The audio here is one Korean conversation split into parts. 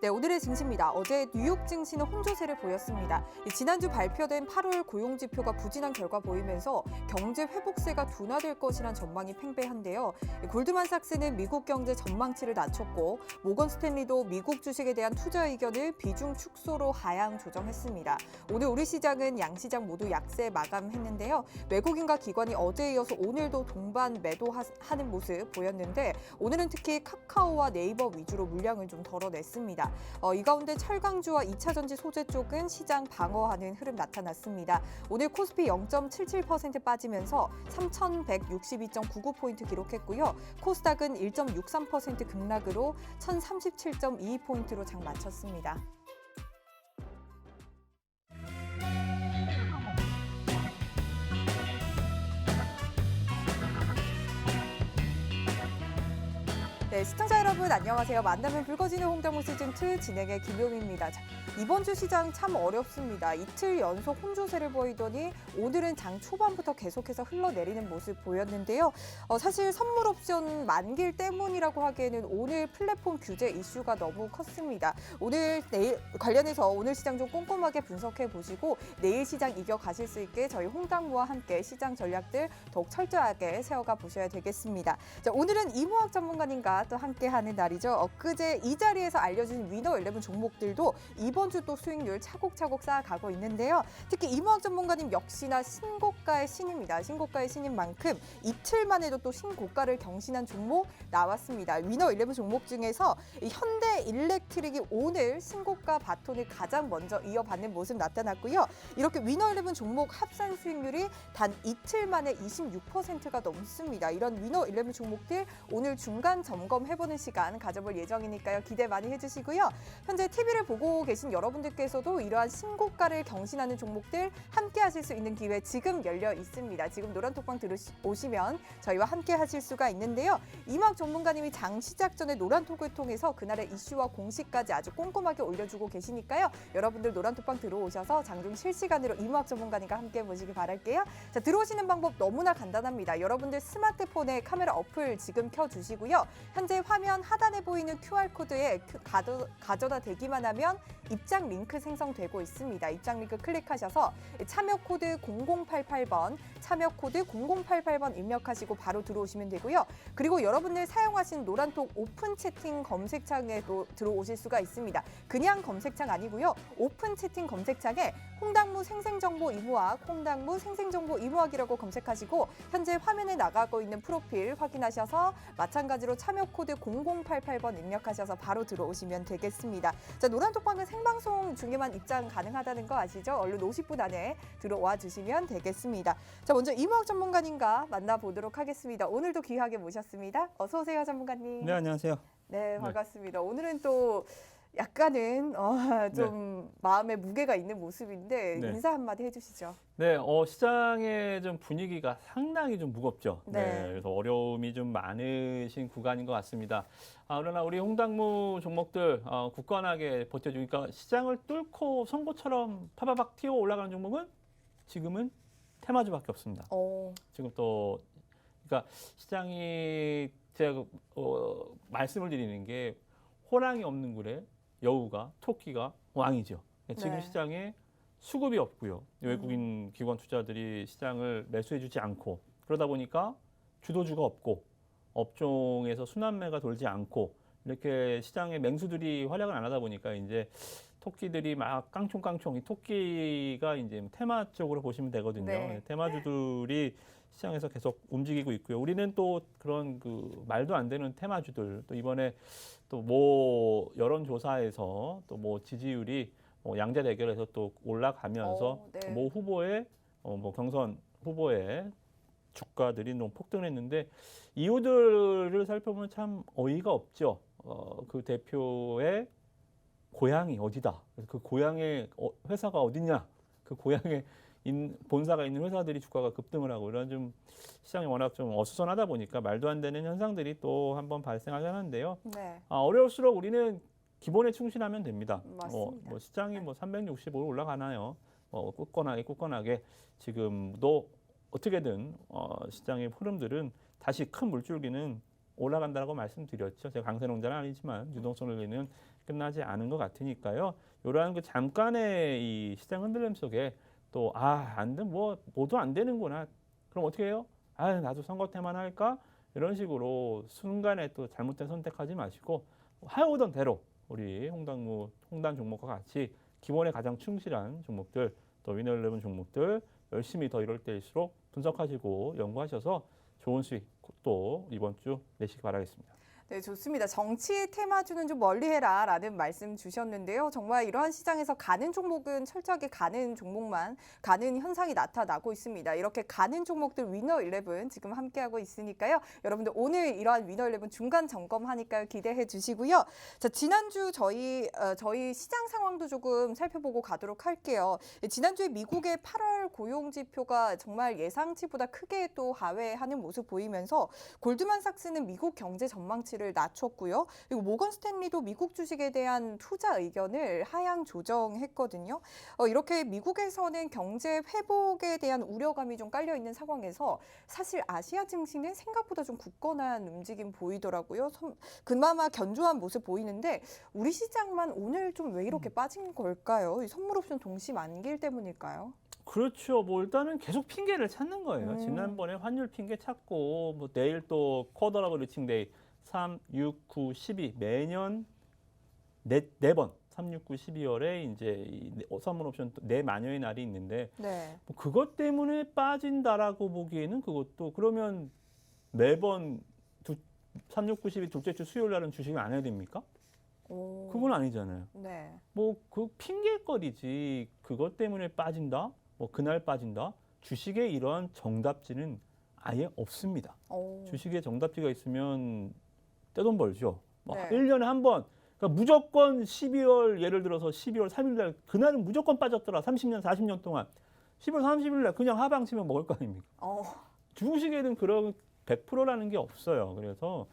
네, 오늘의 증시입니다. 어제 뉴욕 증시는 혼조세를 보였습니다. 지난주 발표된 8월 고용 지표가 부진한 결과 보이면서 경제 회복세가 둔화될 것이란 전망이 팽배한데요. 골드만삭스는 미국 경제 전망치를 낮췄고 모건 스탠리도 미국 주식에 대한 투자 의견을 비중 축소로 하향 조정했습니다. 오늘 우리 시장은 양시장 모두 약세 마감했는데요. 외국인과 기관이 어제에 이어서 오늘도 동반 매도하는 모습 보였는데 오늘은 특히 카카오와 네이버 위주로 물량을 좀 덜어냈습니다. 이 가운데 철강주와 2차전지 소재 쪽은 시장 방어하는 흐름 나타났습니다. 오늘 코스피 0.77% 빠지면서 3,162.99포인트 기록했고요. 코스닥은 1.63% 급락으로 1,037.22포인트로 장 마쳤습니다. 네, 시청자 여러분 안녕하세요. 만나면 붉어지는 홍당무 시즌2 진행의 김효미입니다. 이번 주 시장 참 어렵습니다. 이틀 연속 혼조세를 보이더니 오늘은 장 초반부터 계속해서 흘러내리는 모습 보였는데요. 사실 선물 옵션 만길 때문이라고 하기에는 오늘 플랫폼 규제 이슈가 너무 컸습니다. 내일 관련해서 오늘 시장 좀 꼼꼼하게 분석해 보시고 내일 시장 이겨가실 수 있게 저희 홍당무와 함께 시장 전략들 더욱 철저하게 세워가 보셔야 되겠습니다. 자, 오늘은 이무학 전문가님과 또 함께하는 날이죠. 엊그제 이 자리에서 알려준 위너 11 종목들도 이번 주 또 수익률 차곡차곡 쌓아가고 있는데요. 특히 이무학 전문가님 역시나 신고가의 신입니다. 신고가의 신인 만큼 이틀 만에도 또 신고가를 경신한 종목 나왔습니다. 위너 11 종목 중에서 현대 일렉트릭이 오늘 신고가 바톤을 가장 먼저 이어받는 모습 나타났고요. 이렇게 위너 11 종목 합산 수익률이 단 이틀 만에 26%가 넘습니다. 이런 위너 11 종목들 오늘 중간 점검해보는 시간 가져볼 예정이니까요. 기대 많이 해주시고요. 현재 TV를 보고 계신 여러분들께서도 이러한 신고가를 경신하는 종목들 함께 하실 수 있는 기회 지금 열려 있습니다. 지금 노란톡방 들어오시면 저희와 함께 하실 수가 있는데요. 이무학 전문가님이 장 시작 전에 노란톡을 통해서 그날의 이슈와 공시까지 아주 꼼꼼하게 올려주고 계시니까요. 여러분들 노란톡방 들어오셔서 장중 실시간으로 이무학 전문가님과 함께 보시기 바랄게요. 자, 들어오시는 방법 너무나 간단합니다. 여러분들 스마트폰에 카메라 어플 지금 켜주시고요. 현재 화면 하단에 보이는 QR코드에 가져다 대기만 하면 입장 링크 생성되고 있습니다. 입장 링크 클릭하셔서 참여 코드 0088번, 참여 코드 0088번 입력하시고 바로 들어오시면 되고요. 그리고 여러분들 사용하신 노란톡 오픈 채팅 검색창에도 들어오실 수가 있습니다. 그냥 검색창 아니고요. 오픈 채팅 검색창에 홍당무 생생정보 이무학, 홍당무 생생정보 이무학이라고 검색하시고 현재 화면에 나가고 있는 프로필 확인하셔서 마찬가지로 참여 코드 0088번 입력하셔서 바로 들어오시면 되겠습니다. 자, 노란톡방은 생방송 중에만 입장 가능하다는 거 아시죠? 얼른 50분 안에 들어와 주시면 되겠습니다. 자, 먼저 이무학 전문가님과 만나보도록 하겠습니다. 오늘도 귀하게 모셨습니다. 어서 오세요, 전문가님. 네, 안녕하세요. 네, 반갑습니다. 오늘은 또 약간은 좀 마음에 무게가 있는 모습인데 네. 인사 한마디 해주시죠. 네, 시장의 좀 분위기가 상당히 좀 무겁죠. 네. 그래서 어려움이 좀 많으신 구간인 것 같습니다. 그러나 우리 홍당무 종목들 굳건하게 버텨주니까 시장을 뚫고 선고처럼 파바박 튀어 올라가는 종목은 지금은 테마주밖에 없습니다. 지금 또 그러니까 시장이 제가 말씀을 드리는 게 호랑이 없는 굴에 여우가 토끼가 왕이죠. 지금 네. 시장에 수급이 없고요. 외국인 기관 투자들이 시장을 매수해주지 않고 그러다 보니까 주도주가 없고 업종에서 순환매가 돌지 않고 이렇게 시장에 맹수들이 활약을 안 하다 보니까 이제 토끼들이 막 깡총깡총 이 토끼가 이제 테마 쪽으로 보시면 되거든요. 네. 테마주들이 시장에서 계속 움직이고 있고요. 우리는 또 그런 말도 안 되는 테마주들 또 이번에 또 뭐 여론조사에서 또 뭐 지지율이 양자 대결에서 또 올라가면서 네. 모 후보의 뭐 경선 후보의 주가들이 너무 폭등했는데 이유들을 살펴보면 참 어이가 없죠. 그 대표의 고향이 어디다. 그 고향의 회사가 어디냐. 그 고향에 본사가 있는 회사들이 주가가 급등을 하고 이런 좀 시장이 워낙 좀 어수선하다 보니까 말도 안 되는 현상들이 또 한번 발생하긴 하는데요. 네. 어려울수록 우리는 기본에 충실하면 됩니다. 맞습니다. 시장이 365로 올라가나요? 굳건하게 지금도 어떻게든 시장의 흐름들은 다시 큰 물줄기는 올라간다고 말씀드렸죠. 제가 강세농자는 아니지만 유동성 논리는 끝나지 않은 것 같으니까요. 이러한 그 잠깐의 이 시장 흔들림 속에 또 안 돼, 뭐도 안 되는구나. 그럼 어떻게 해요? 나도 선거 때만 할까? 이런 식으로 순간에 또 잘못된 선택하지 마시고 해오던 대로 우리 홍단 종목과 같이 기본에 가장 충실한 종목들 또 위너11 종목들 열심히 더 이럴 때일수록 분석하시고 연구하셔서 좋은 수익 또 이번 주 내시기 바라겠습니다. 네, 좋습니다. 정치의 테마주는 좀 멀리해라라는 말씀 주셨는데요. 정말 이러한 시장에서 가는 종목은 철저하게 가는 종목만 가는 현상이 나타나고 있습니다. 이렇게 가는 종목들 위너11 지금 함께하고 있으니까요. 여러분들 오늘 이러한 위너11 중간 점검하니까요. 기대해 주시고요. 자, 지난주 저희 시장 상황도 조금 살펴보고 가도록 할게요. 지난주에 미국의 8월 고용 지표가 정말 예상치보다 크게 또 하회하는 모습 보이면서 골드만삭스는 미국 경제 전망치를 낮췄고요. 그리고 모건 스탠리도 미국 주식에 대한 투자 의견을 하향 조정했거든요. 이렇게 미국에서는 경제 회복에 대한 우려감이 좀 깔려 있는 상황에서 사실 아시아 증시는 생각보다 좀 굳건한 움직임 보이더라고요. 그나마 견조한 모습 보이는데 우리 시장만 오늘 좀 왜 이렇게 빠진 걸까요? 이 선물 옵션 동시 만기일 때문일까요? 그렇죠. 일단은 계속 핑계를 찾는 거예요. 지난번에 환율 핑계 찾고 내일 또 쿼터러블 리칭데이 3, 6, 9, 12 매년 네 번 3, 6, 9, 12월에 이제 이 선물 옵션 네 마녀의 날이 있는데 네. 그것 때문에 빠진다라고 보기에는 그것도 그러면 매번 3, 6, 9, 12 둘째 주 수요일 날은 주식을 안 해야 됩니까? 그건 아니잖아요. 네. 그 핑계거리지 그것 때문에 빠진다? 그날 빠진다? 주식에 이러한 정답지는 아예 없습니다. 주식에 정답지가 있으면 떼돈 벌죠. 네. 1년에 한 번. 그러니까 무조건 12월 예를 들어서 12월 3일 날 그날은 무조건 빠졌더라. 30년, 40년 동안. 10월 30일 날 그냥 하방 치면 먹을 거 아닙니까? 주식에는 그런 100%라는 게 없어요. 그래서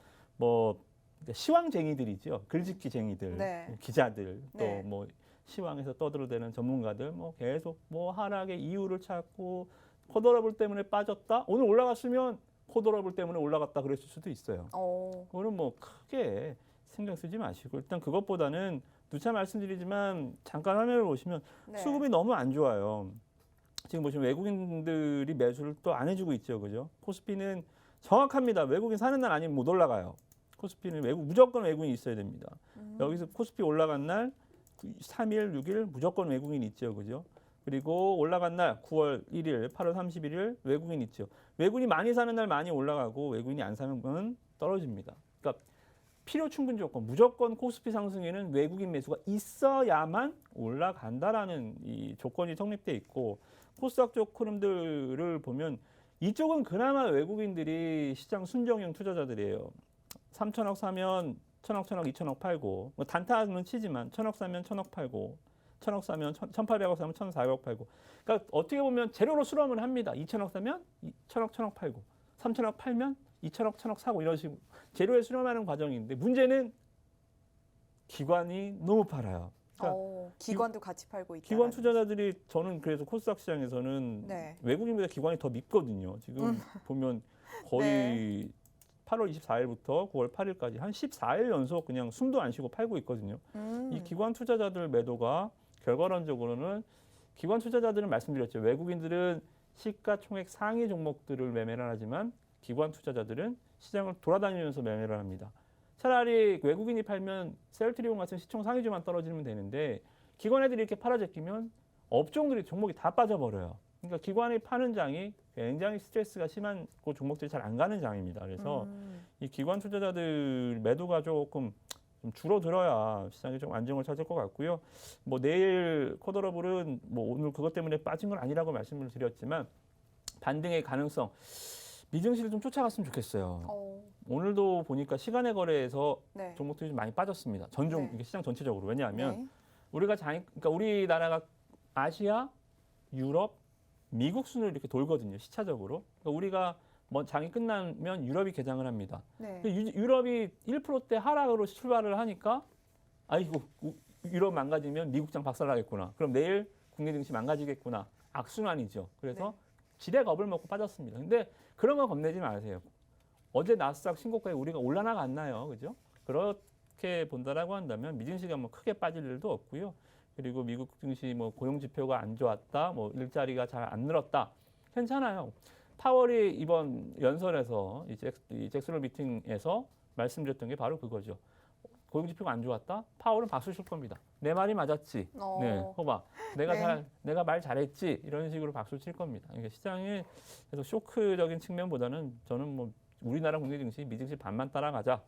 시황쟁이들이죠. 글짓기쟁이들, 네. 기자들, 또 네. 시황에서 떠들어대는 전문가들 계속 하락의 이유를 찾고 쿼터러블 때문에 빠졌다. 오늘 올라갔으면 쿼터러블 때문에 올라갔다 그랬을 수도 있어요. 그거는 크게 신경 쓰지 마시고 일단 그것보다는 누차 말씀드리지만 잠깐 화면을 보시면 네. 수급이 너무 안 좋아요. 지금 보시면 외국인들이 매수를 또 안 해주고 있죠, 그죠? 코스피는 정확합니다. 외국인 사는 날 아니면 못 올라가요. 코스피는 무조건 외국인이 있어야 됩니다. 여기서 코스피 올라간 날 3일, 6일 무조건 외국인 있죠, 그죠? 그리고 올라간 날 9월 1일, 8월 31일 외국인 있죠. 외국인이 많이 사는 날 많이 올라가고 외국인이 안 사는 건 떨어집니다. 그러니까 필요 충분 조건, 무조건 코스피 상승에는 외국인 매수가 있어야만 올라간다라는 이 조건이 성립돼 있고 코스닥 쪽 흐름들을 보면 이쪽은 그나마 외국인들이 시장 순정형 투자자들이에요. 3천억 사면 1,000억, 2천억 팔고 단타는 치지만 1,000억 사면 1,000억 팔고 1,000억 사면 1,800억 사면 1,400억 팔고 그러니까 어떻게 보면 재료로 수렴을 합니다. 2천억 사면 1,000억, 1,000억 팔고 3천억 팔면 2천억, 1,000억 사고 이런 식으로 재료에 수렴하는 과정인데 문제는 기관이 너무 팔아요. 그러니까 기관도 같이 팔고 있다. 기관 투자자들이 저는 그래서 코스닥 시장에서는 네. 외국인보다 기관이 더 믿거든요. 지금 보면 거의 8월 24일부터 9월 8일까지 한 14일 연속 그냥 숨도 안 쉬고 팔고 있거든요. 이 기관 투자자들 매도가 결과론적으로는 기관 투자자들은 말씀드렸죠. 외국인들은 시가총액 상위 종목들을 매매를 하지만 기관 투자자들은 시장을 돌아다니면서 매매를 합니다. 차라리 외국인이 팔면 셀트리온 같은 시총 상위주만 떨어지면 되는데 기관 애들이 이렇게 팔아제끼면 업종들이 종목이 다 빠져버려요. 그러니까 기관이 파는 장이 굉장히 스트레스가 심한 그 종목들이 잘 안 가는 장입니다. 그래서 이 기관 투자자들 매도가 조금 좀 줄어들어야 시장이 좀 안정을 찾을 것 같고요. 내일 쿼터러블은 오늘 그것 때문에 빠진 건 아니라고 말씀을 드렸지만 반등의 가능성 미증시를 좀 쫓아갔으면 좋겠어요. 오늘도 보니까 시간의 거래에서 네. 종목들이 좀 많이 빠졌습니다. 이게 시장 전체적으로. 왜냐하면 네. 그러니까 우리나라가 아시아, 유럽, 미국 순으로 이렇게 돌거든요. 시차적으로. 그러니까 우리가 장이 끝나면 유럽이 개장을 합니다. 네. 유럽이 1%대 하락으로 출발을 하니까 아이고 유럽 망가지면 미국장 박살나겠구나. 그럼 내일 국내 증시 망가지겠구나. 악순환이죠. 그래서 지레 겁을 먹고 빠졌습니다. 근데 그런 거 겁내지 마세요. 어제 나스닥 신고가에 우리가 올라나갔나요, 그죠? 그렇게 본다라고 한다면 미증시가 뭐 크게 빠질 일도 없고요. 그리고 미국 증시 뭐 고용 지표가 안 좋았다, 뭐 일자리가 잘 안 늘었다, 괜찮아요. 파월이 이번 연설에서 이 잭슨홀 미팅에서 말씀드렸던 게 바로 그거죠. 고용 지표가 안 좋았다? 파월은 박수 칠 겁니다. 내 말이 맞았지. 네, 호바. 내가 말 잘했지. 이런 식으로 박수 칠 겁니다. 그러니까 시장에 그래서 쇼크적인 측면보다는 저는 뭐 우리나라 국내 증시, 미증시 반만 따라가자.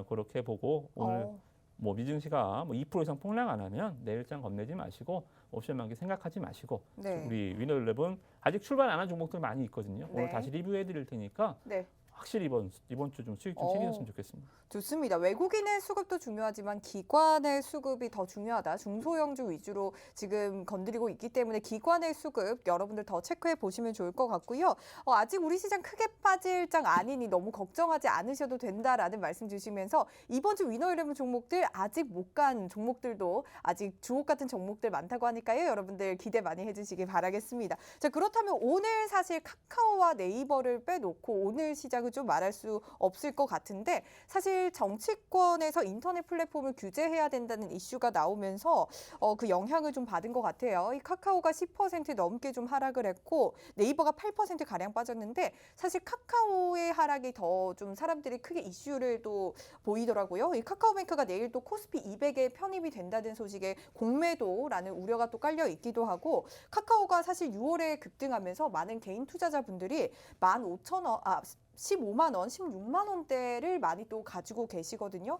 그렇게 보고 오늘 뭐 미증시가 뭐 2% 이상 폭락 안 하면 내일장 겁내지 마시고 옵션 만기 생각하지 마시고 네. 우리 위너 11 아직 출발 안 한 종목들 많이 있거든요. 오늘 네. 다시 리뷰해 드릴 테니까 네. 확실히 이번 주 좀 수익 좀 챙기셨으면 좋겠습니다. 좋습니다. 외국인의 수급도 중요하지만 기관의 수급이 더 중요하다. 중소형주 위주로 지금 건드리고 있기 때문에 기관의 수급 여러분들 더 체크해 보시면 좋을 것 같고요. 아직 우리 시장 크게 빠질 장 아니니 너무 걱정하지 않으셔도 된다라는 말씀 주시면서 이번 주 위너 11 종목들 아직 못 간 종목들도 아직 주옥 같은 종목들 많다고 하니까요. 여러분들 기대 많이 해주시기 바라겠습니다. 자, 그렇다면 오늘 사실 카카오와 네이버를 빼놓고 오늘 시장은 좀 말할 수 없을 것 같은데 사실 정치권에서 인터넷 플랫폼을 규제해야 된다는 이슈가 나오면서 그 영향을 좀 받은 것 같아요. 이 카카오가 10% 넘게 좀 하락을 했고 네이버가 8% 가량 빠졌는데 사실 카카오의 하락이 더 좀 사람들이 크게 이슈를 또 보이더라고요. 이 카카오뱅크가 내일 또 코스피 200에 편입이 된다는 소식에 공매도라는 우려가 또 깔려 있기도 하고 카카오가 사실 6월에 급등하면서 많은 개인 투자자분들이 15만 원, 16만 원대를 많이 또 가지고 계시거든요.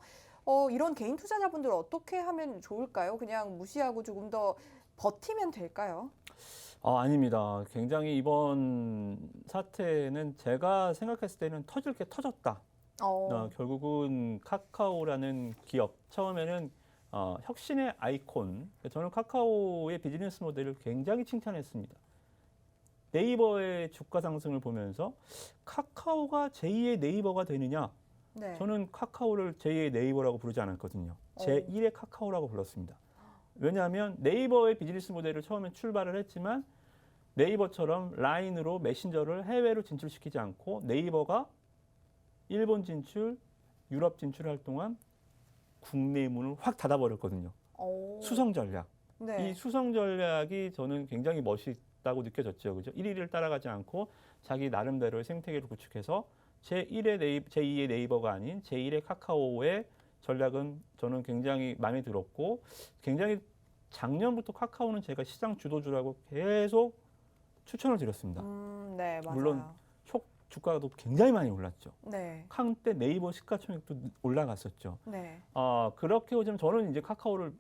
이런 개인 투자자분들 어떻게 하면 좋을까요? 그냥 무시하고 조금 더 버티면 될까요? 아닙니다. 굉장히 이번 사태는 제가 생각했을 때는 터질 게 터졌다. 결국은 카카오라는 기업, 처음에는 혁신의 아이콘, 저는 카카오의 비즈니스 모델을 굉장히 칭찬했습니다. 네이버의 주가 상승을 보면서 카카오가 제2의 네이버가 되느냐? 네. 저는 카카오를 제2의 네이버라고 부르지 않았거든요. 제1의 카카오라고 불렀습니다. 왜냐하면 네이버의 비즈니스 모델을 처음에 출발을 했지만 네이버처럼 라인으로 메신저를 해외로 진출시키지 않고 네이버가 일본 진출, 유럽 진출할 동안 국내 문을 확 닫아버렸거든요. 수성 전략. 네. 이 수성 전략이 저는 굉장히 멋있다고 느껴졌죠. 그죠? 1위를 따라가지 않고 자기 나름대로의 생태계를 구축해서 제2의 네이버가 아닌 제1의 카카오의 전략은 저는 굉장히 마음에 들었고 굉장히 작년부터 카카오는 제가 시장 주도주라고 계속 추천을 드렸습니다. 네, 맞아요. 물론 주가도 굉장히 많이 올랐죠. 네. 한때 네이버 시가총액도 올라갔었죠. 네. 그렇게 오자면 저는 이제 카카오를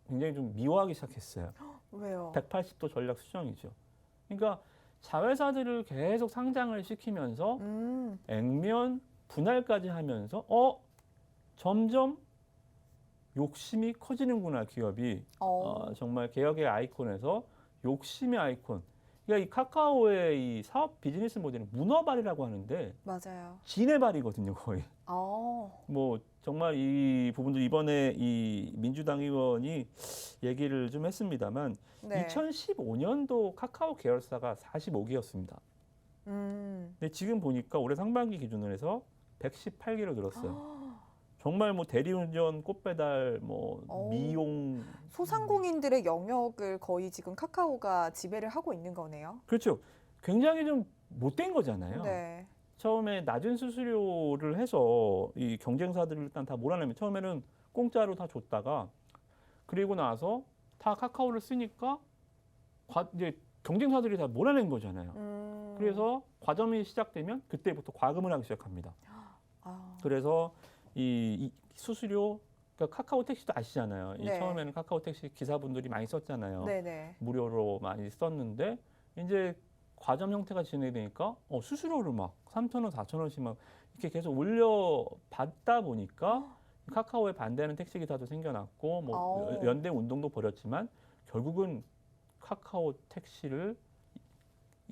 굉장히 좀 미워하기 시작했어요. 왜요? 180도 전략 수정이죠. 그러니까 자회사들을 계속 상장을 시키면서 액면 분할까지 하면서 점점 욕심이 커지는구나 기업이. 정말 개혁의 아이콘에서 욕심의 아이콘. 그러니까 이 카카오의 이 사업 비즈니스 모델은 문어발이라고 하는데 맞아요. 지네발이거든요 거의. 뭐 정말 이 부분도 이번에 이 민주당 의원이 얘기를 좀 했습니다만 네. 2015년도 카카오 계열사가 45개였습니다. 근데 지금 보니까 올해 상반기 기준으로 해서 118개로 늘었어요. 정말 뭐 대리운전, 꽃배달, 뭐 미용, 소상공인들의 영역을 거의 지금 카카오가 지배를 하고 있는 거네요. 그렇죠. 굉장히 좀 못된 거잖아요. 네. 처음에 낮은 수수료를 해서 이 경쟁사들을 일단 다 몰아내면 처음에는 공짜로 다 줬다가 그리고 나서 다 카카오를 쓰니까 이제 경쟁사들이 다 몰아낸 거잖아요. 그래서 과점이 시작되면 그때부터 과금을 하기 시작합니다. 그래서 이 수수료, 그러니까 카카오 택시도 아시잖아요. 네. 처음에는 카카오 택시 기사분들이 많이 썼잖아요. 네네. 무료로 많이 썼는데 이제 과점 형태가 진행되니까 수수료를 막 3,000원, 4,000원씩 막 이렇게 계속 올려 받다 보니까 카카오에 반대하는 택시 기사도 생겨났고 뭐 연대 운동도 벌였지만 결국은 카카오 택시를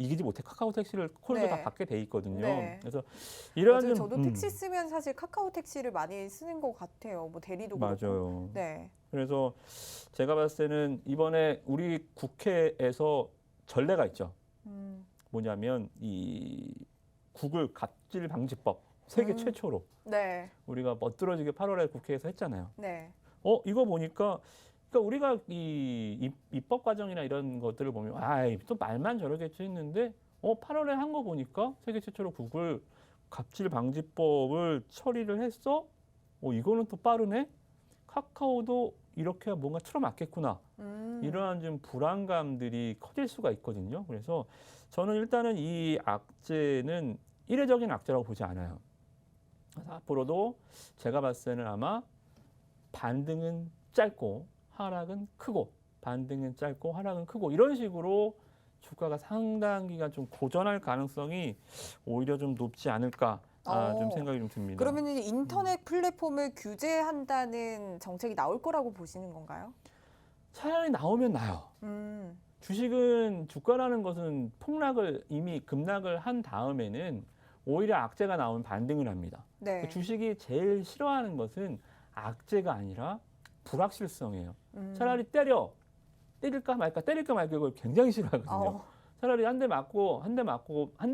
이기지 못해 카카오 택시를 콜도 네. 다 받게 돼 있거든요. 네. 그래서 이러한 맞아요. 좀, 저도 택시 쓰면 사실 카카오 택시를 많이 쓰는 것 같아요. 뭐 대리도 그렇고. 맞아요. 네. 그래서 제가 봤을 때는 이번에 우리 국회에서 전례가 있죠. 뭐냐면 이 구글 갑질 방지법. 세계 최초로 네. 우리가 멋들어지게 8월에 국회에서 했잖아요. 네. 이거 보니까 그러니까 우리가 이 입법 과정이나 이런 것들을 보면 또 말만 저러겠지 했는데 8월에 한 거 보니까 세계 최초로 구글 갑질 방지법을 처리를 했어. 이거는 또 빠르네. 카카오도 이렇게 뭔가 틀어막겠구나. 이러한 좀 불안감들이 커질 수가 있거든요. 그래서 저는 일단은 이 악재는 이례적인 악재라고 보지 않아요. 그래서 앞으로도 제가 봤을 때는 아마 반등은 짧고 하락은 크고, 반등은 짧고 하락은 크고, 이런 식으로 주가가 상당 기간 좀 고전할 가능성이 오히려 좀 높지 않을까 좀 생각이 좀 듭니다. 그러면 인터넷 플랫폼을 규제한다는 정책이 나올 거라고 보시는 건가요? 차라리 나오면 나요. 주식은 주가라는 것은 폭락을 이미 급락을 한 다음에는 오히려 악재가 나오면 반등을 합니다. 네. 주식이 제일 싫어하는 것은 악재가 아니라 불확실성이에요. 차라리 때릴까 말까 이걸 굉장히 싫어하거든요. 차라리 한 대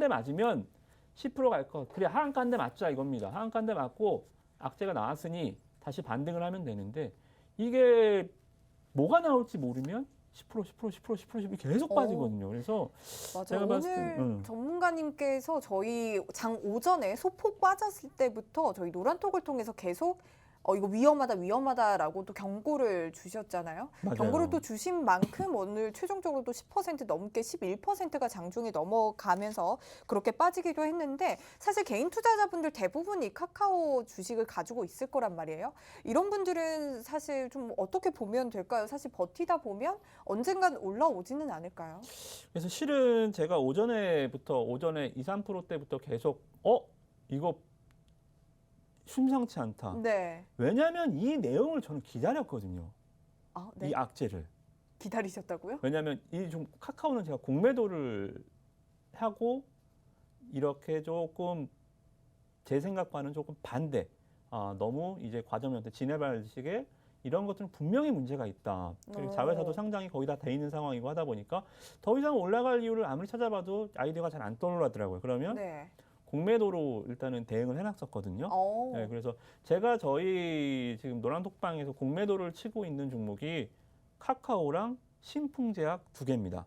맞으면 10% 갈 거. 그래 하한가 한 대 맞자 이겁니다. 하한가 한 대 맞고 악재가 나왔으니 다시 반등을 하면 되는데 이게 뭐가 나올지 모르면 10% 계속 빠지거든요. 그래서 맞아요. 제가 봤을 때 오늘 전문가님께서 저희 장 오전에 소폭 빠졌을 때부터 저희 노란톡을 통해서 계속 이거 위험하다라고 또 경고를 주셨잖아요. 맞아요. 경고를 또 주신 만큼 오늘 최종적으로 또 10% 넘게 11%가 장중에 넘어가면서 그렇게 빠지기도 했는데 사실 개인 투자자분들 대부분이 카카오 주식을 가지고 있을 거란 말이에요. 이런 분들은 사실 좀 어떻게 보면 될까요? 사실 버티다 보면 언젠간 올라오지는 않을까요? 그래서 실은 제가 오전에 2, 3%대부터 계속 이거 심상치 않다. 네. 왜냐하면 이 내용을 저는 기다렸거든요. 네. 이 악재를. 기다리셨다고요? 왜냐하면 카카오는 제가 공매도를 하고 이렇게 조금 제 생각과는 조금 반대. 너무 이제 과정연대 지네발식의 이런 것들은 분명히 문제가 있다. 자회사도 상장이 거의 다 돼 있는 상황이고 하다 보니까 더 이상 올라갈 이유를 아무리 찾아봐도 아이디어가 잘 안 떠오르더라고요. 그러면 네. 공매도로 일단은 대응을 해놨었거든요. 네, 그래서 제가 저희 지금 노란톡방에서 공매도를 치고 있는 종목이 카카오랑 신풍제약 2개입니다.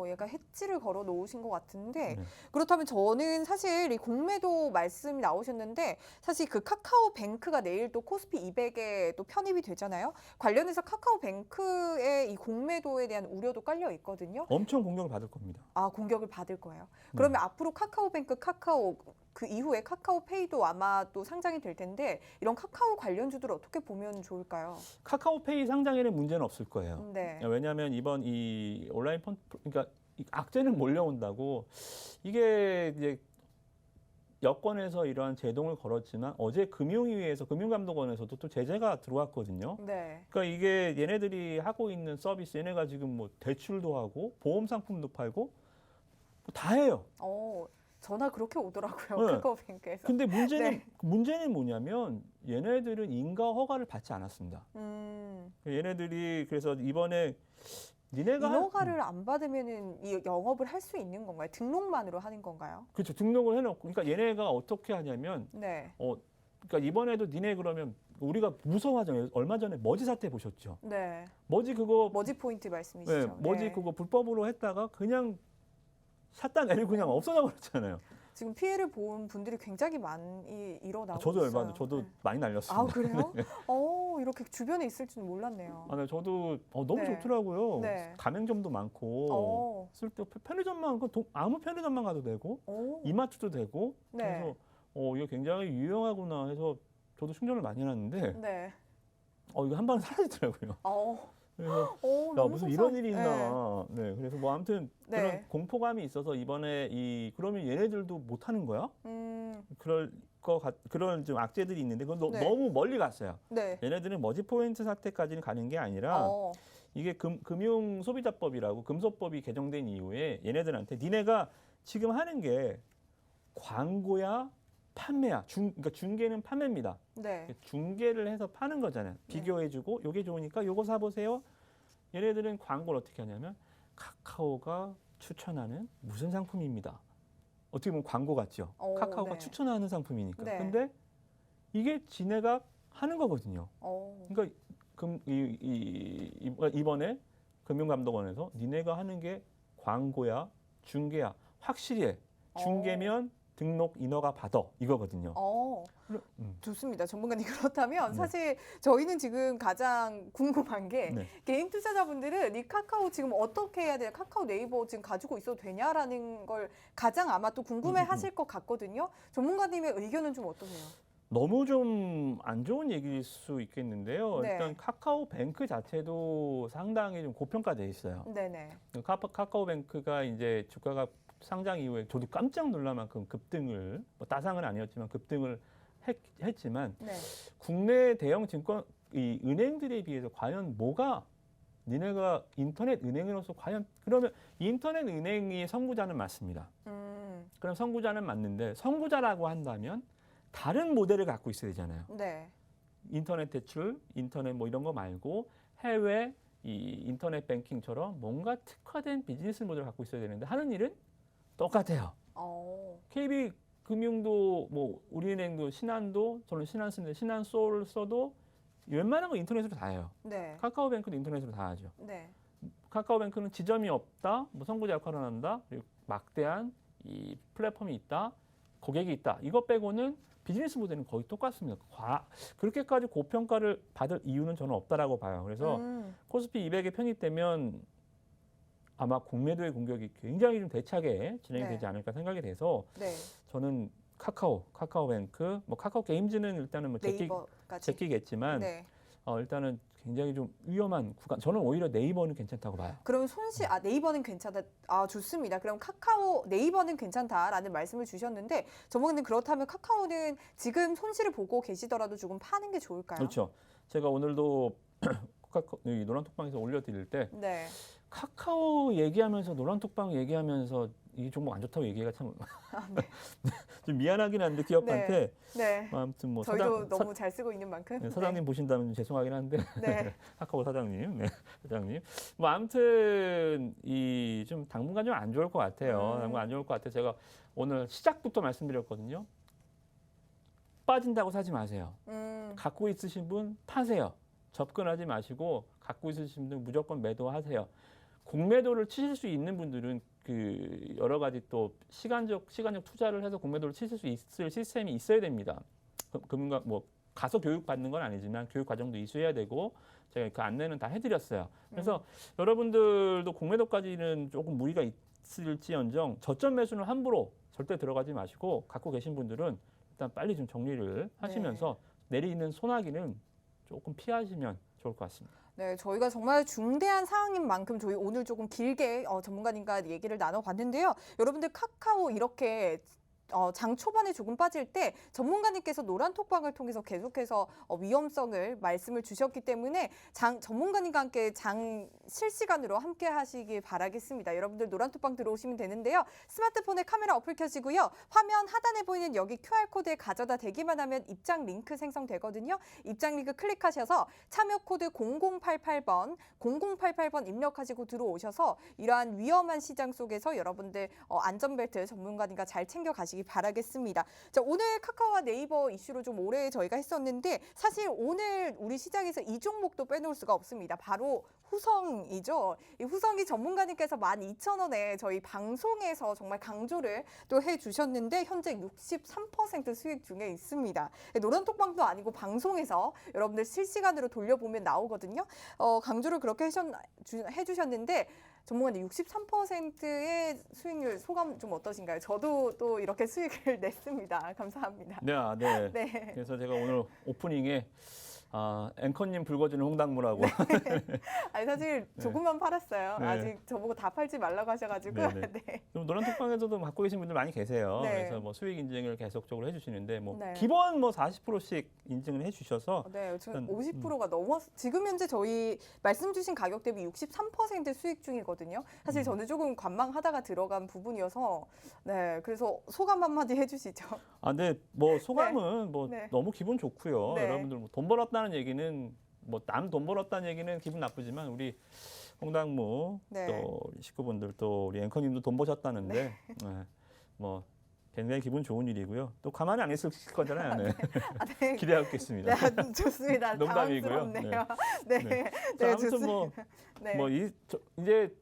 얘가 해지를 걸어 놓으신 것 같은데 네. 그렇다면 저는 사실 이 공매도 말씀이 나오셨는데 사실 그 카카오뱅크가 내일 또 코스피 200에 또 편입이 되잖아요. 관련해서 카카오뱅크의 이 공매도에 대한 우려도 깔려 있거든요. 엄청 공격을 받을 겁니다. 공격을 받을 거예요. 그러면 앞으로 카카오뱅크, 그 이후에 카카오페이도 아마 또 상장이 될 텐데 이런 카카오 관련주들을 어떻게 보면 좋을까요? 카카오페이 상장에는 문제는 없을 거예요. 네. 왜냐하면 이번 이 온라인 그러니까 이 악재는 몰려온다고 이게 이제 여권에서 이러한 제동을 걸었지만 어제 금융위에서 금융감독원에서도 또 제재가 들어왔거든요. 네. 그러니까 이게 얘네들이 하고 있는 서비스 얘네가 지금 뭐 대출도 하고 보험 상품도 팔고 뭐다 해요. 전화 그렇게 오더라고요. 네. 카카오뱅크에서. 근데 문제는 뭐냐면 얘네들은 인가 허가를 받지 않았습니다. 얘네들이 그래서 이번에 니네가 인허가를 안 받으면은 이 영업을 할 수 있는 건가요? 등록만으로 하는 건가요? 그렇죠. 등록을 해놓고 그러니까 얘네가 어떻게 하냐면 네. 그러니까 이번에도 니네 그러면 우리가 무서워하잖아요. 얼마 전에 머지 사태 보셨죠? 네. 머지 그거 머지 포인트 말씀이시죠? 네, 머지 네. 그거 불법으로 했다가 그냥 샷다 내리고 그냥 없어져 버렸잖아요. 지금 피해를 본 분들이 굉장히 많이 일어나고 저도 있어요. 저도 네. 많이 날렸습니다. 그래요? 이렇게 주변에 있을 줄은 몰랐네요. 네, 저도 너무 네. 좋더라고요. 네. 가맹점도 많고 쓸데 편의점만 아무 편의점만 가도 되고 이마트도 되고 네. 그래서 이거 굉장히 유용하구나 해서 저도 충전을 많이 해놨는데 네. 이거 한 방에 사라지더라고요. 그래서 너무 무슨 속상- 이런 일이 있나. 네. 그래서 뭐 아무튼 네. 그런 공포감이 있어서 이번에 그러면 얘네들도 못 하는 거야? 그런 좀 악재들이 있는데 그건 네. 너무 멀리 갔어요. 네. 얘네들은 머지 포인트 사태까지는 가는 게 아니라 이게 금융 소비자법이라고 금소법이 개정된 이후에 얘네들한테 니네가 지금 하는 게 광고야 판매야. 그러니까 중개는 판매입니다. 네. 중개를 해서 파는 거잖아요. 비교해주고 요게 좋으니까 요거 사보세요. 얘네들은 광고를 어떻게 하냐면 카카오가 추천하는 무슨 상품입니다. 어떻게 보면 광고 같죠. 카카오가 네. 추천하는 상품이니까. 네. 근데 이게 지네가 하는 거거든요. 그러니까 이번에 금융감독원에서 니네가 하는 게 광고야, 중개야. 확실히 해. 중개면 등록 인허가 받아 이거거든요. 좋습니다. 전문가님 그렇다면 네. 사실 저희는 지금 가장 궁금한 게 네. 개인 투자자분들은 이 카카오 지금 어떻게 해야 되나, 카카오 네이버 지금 가지고 있어도 되냐라는 걸 가장 아마 또 궁금해 하실 것 같거든요. 전문가님의 의견은 좀 어떠세요? 너무 좀 안 좋은 얘기일 수 있겠는데요. 네. 일단 카카오뱅크 자체도 상당히 좀 고평가돼 있어요. 네네. 카카오뱅크가 이제 주가가 상장 이후에 저도 깜짝 놀랄 만큼 급등을, 뭐 따상은 아니었지만 급등을 했지만 네. 국내 대형 증권 이 은행들에 비해서 과연 뭐가 니네가 인터넷 은행으로서 과연 그러면 인터넷 은행이 선구자는 맞습니다. 그럼 선구자는 맞는데 선구자라고 한다면 다른 모델을 갖고 있어야 되잖아요. 네. 인터넷 대출, 인터넷 뭐 이런 거 말고 해외 이 인터넷 뱅킹처럼 뭔가 특화된 비즈니스 모델을 갖고 있어야 되는데 하는 일은 똑같아요. KB금융도 뭐 우리은행도 신한도 저는 신한 쓰는데 신한솔 써도 웬만한 거 인터넷으로 다 해요. 네. 카카오뱅크도 인터넷으로 다 하죠. 네. 카카오뱅크는 지점이 없다, 뭐 선구자 역할을 한다, 그리고 막대한 이 플랫폼이 있다, 고객이 있다. 이것 빼고는 비즈니스 모델은 거의 똑같습니다. 그렇게까지 고평가를 받을 이유는 저는 없다라고 봐요. 그래서 코스피 200에 편입되면 아마 공매도의 공격이 굉장히 좀 대차게 진행이 네. 되지 않을까 생각이 돼서 네. 저는 카카오뱅크, 뭐 카카오 게임즈는 일단은 뭐 네이버까지. 제끼겠지만 네. 일단은 굉장히 좀 위험한 구간. 저는 오히려 네이버는 괜찮다고 봐요. 그럼 네이버는 괜찮다. 좋습니다. 그럼 네이버는 괜찮다라는 말씀을 주셨는데 전문가님 그렇다면 카카오는 지금 손실을 보고 계시더라도 조금 파는 게 좋을까요? 그렇죠. 제가 오늘도 이 노란톡방에서 올려드릴 때 네. 카카오 얘기하면서 노란톡방 얘기하면서 이 종목 안 좋다고 얘기가 참 좀 미안하긴 한데 기업한테 네. 아무튼 뭐 저희도 너무 잘 쓰고 있는 만큼. 사장님 보신다면 죄송하긴 한데 네. 카카오 사장님, 사장님. 뭐 아무튼 이 좀 당분간 좀 안 좋을 것 같아요. 당분간 안 좋을 것 같아요. 제가 오늘 시작부터 말씀드렸거든요. 빠진다고 사지 마세요. 갖고 있으신 분 파세요. 접근하지 마시고 갖고 있으신 분 무조건 매도하세요. 공매도를 치실 수 있는 분들은 그 여러 가지 또 시간적 투자를 해서 공매도를 치실 수 있을 시스템이 있어야 됩니다. 금융가 뭐 가서 교육 받는 건 아니지만 교육 과정도 이수해야 되고 제가 그 안내는 다 해드렸어요. 그래서 여러분들도 공매도까지는 조금 무리가 있을지언정 저점 매수는 함부로 절대 들어가지 마시고 갖고 계신 분들은 일단 빨리 좀 정리를 하시면서 내리는 소나기는 조금 피하시면 좋을 것 같습니다. 네, 저희가 정말 중대한 사항인 만큼 저희 오늘 조금 길게 전문가님과 얘기를 나눠봤는데요. 여러분들 카카오 이렇게 장 초반에 조금 빠질 때 전문가님께서 노란톡방을 통해서 계속해서 위험성을 말씀을 주셨기 때문에 전문가님과 함께 장 실시간으로 함께 하시길 바라겠습니다. 여러분들 노란톡방 들어오시면 되는데요. 스마트폰에 카메라 어플 켜지고요. 화면 하단에 보이는 여기 QR코드에 가져다 대기만 하면 입장 링크 생성되거든요. 입장 링크 클릭하셔서 참여 코드 0088번 입력하시고 들어오셔서 이러한 위험한 시장 속에서 여러분들 안전벨트 전문가님과 잘 챙겨가시기 바라겠습니다. 자, 오늘 카카오와 네이버 이슈로 좀 오래 저희가 했었는데 사실 오늘 우리 시장에서 이 종목도 빼놓을 수가 없습니다. 바로 후성이죠. 이 후성이 전문가님께서 12,000원에 저희 방송에서 정말 강조를 또 해주셨는데 현재 63% 수익 중에 있습니다. 노란톡방도 아니고 방송에서 여러분들 실시간으로 돌려보면 나오거든요. 강조를 그렇게 해주셨는데 전문가님 63%의 수익률 소감 좀 어떠신가요? 저도 또 이렇게 수익을 냈습니다. 감사합니다. 네. 네. 그래서 제가 오늘 오프닝에 앵커님 붉어지는 홍당무라고. 아니 사실 조금만 팔았어요. 네. 아직 저보고 다 팔지 말라고 하셔가지고. 네네. 네. 노란톡방에서도 갖고 계신 분들 많이 계세요. 네. 그래서 뭐 수익 인증을 계속적으로 해주시는데 뭐 네. 기본 뭐 40%씩 인증을 해주셔서 네, 지금 일단, 50%가 넘었. 지금 현재 저희 말씀 주신 가격 대비 63% 수익 중이거든요. 사실 저는 조금 관망하다가 들어간 부분이어서 네, 그래서 소감 한마디 해주시죠. 근데 뭐 소감은 뭐 네. 너무 기분 좋고요. 네. 여러분들 뭐 돈 벌었다는 얘기는 뭐 남 돈 벌었다는 얘기는 기분 나쁘지만 우리 홍당무 네. 또 우리 식구분들 또 우리 앵커님도 돈 버셨다는데 네. 뭐 굉장히 기분 좋은 일이고요. 또 가만히 안 있을 거잖아요. 네. 네. 기대하고 있겠습니다. 네, 좋습니다. 농담이고요. 당황스럽네요. 네, 네. 네, 자, 아무튼 뭐, 네. 이제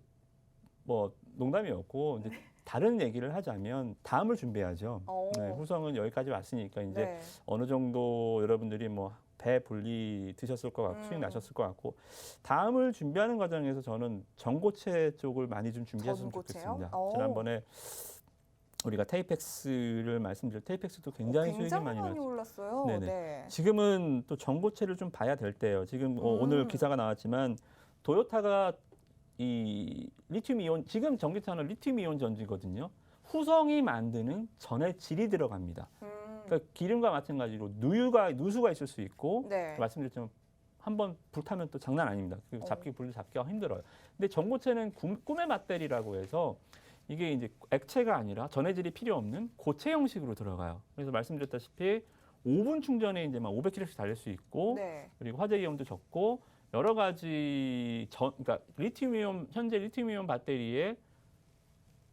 뭐 농담이었고 이제 다른 얘기를 하자면 다음을 준비해야죠. 오. 네, 후성은 여기까지 왔으니까 이제 네. 어느 정도 여러분들이 뭐 배 분리 드셨을 것 같고 수익 나셨을 것 같고 다음을 준비하는 과정에서 저는 전고체 쪽을 많이 좀 준비했으면 전고체요? 좋겠습니다. 오. 지난번에 우리가 테이펙스를 말씀드렸 테이펙스도 굉장히 수익이 많이 났죠. 올랐어요. 네네. 네. 지금은 또 전고체를 좀 봐야 될 때예요. 지금 오늘 기사가 나왔지만 도요타가 이 리튬 이온 지금 전기차는 리튬 이온 전지거든요. 후성이 만드는 전해 질이 들어갑니다. 그러니까 기름과 마찬가지로 누수가 있을 수 있고 네. 말씀드렸지만 한번 불타면 또 장난 아닙니다. 불 잡기가 힘들어요. 근데 전고체는 꿈의 배터리라고 해서 이게 이제 액체가 아니라 전해질이 필요 없는 고체 형식으로 들어가요. 그래서 말씀드렸다시피 5분 충전에 이제 막 500km씩 달릴 수 있고 네. 그리고 화재 위험도 적고 여러 가지 그러니까 현재 리튬이온 배터리의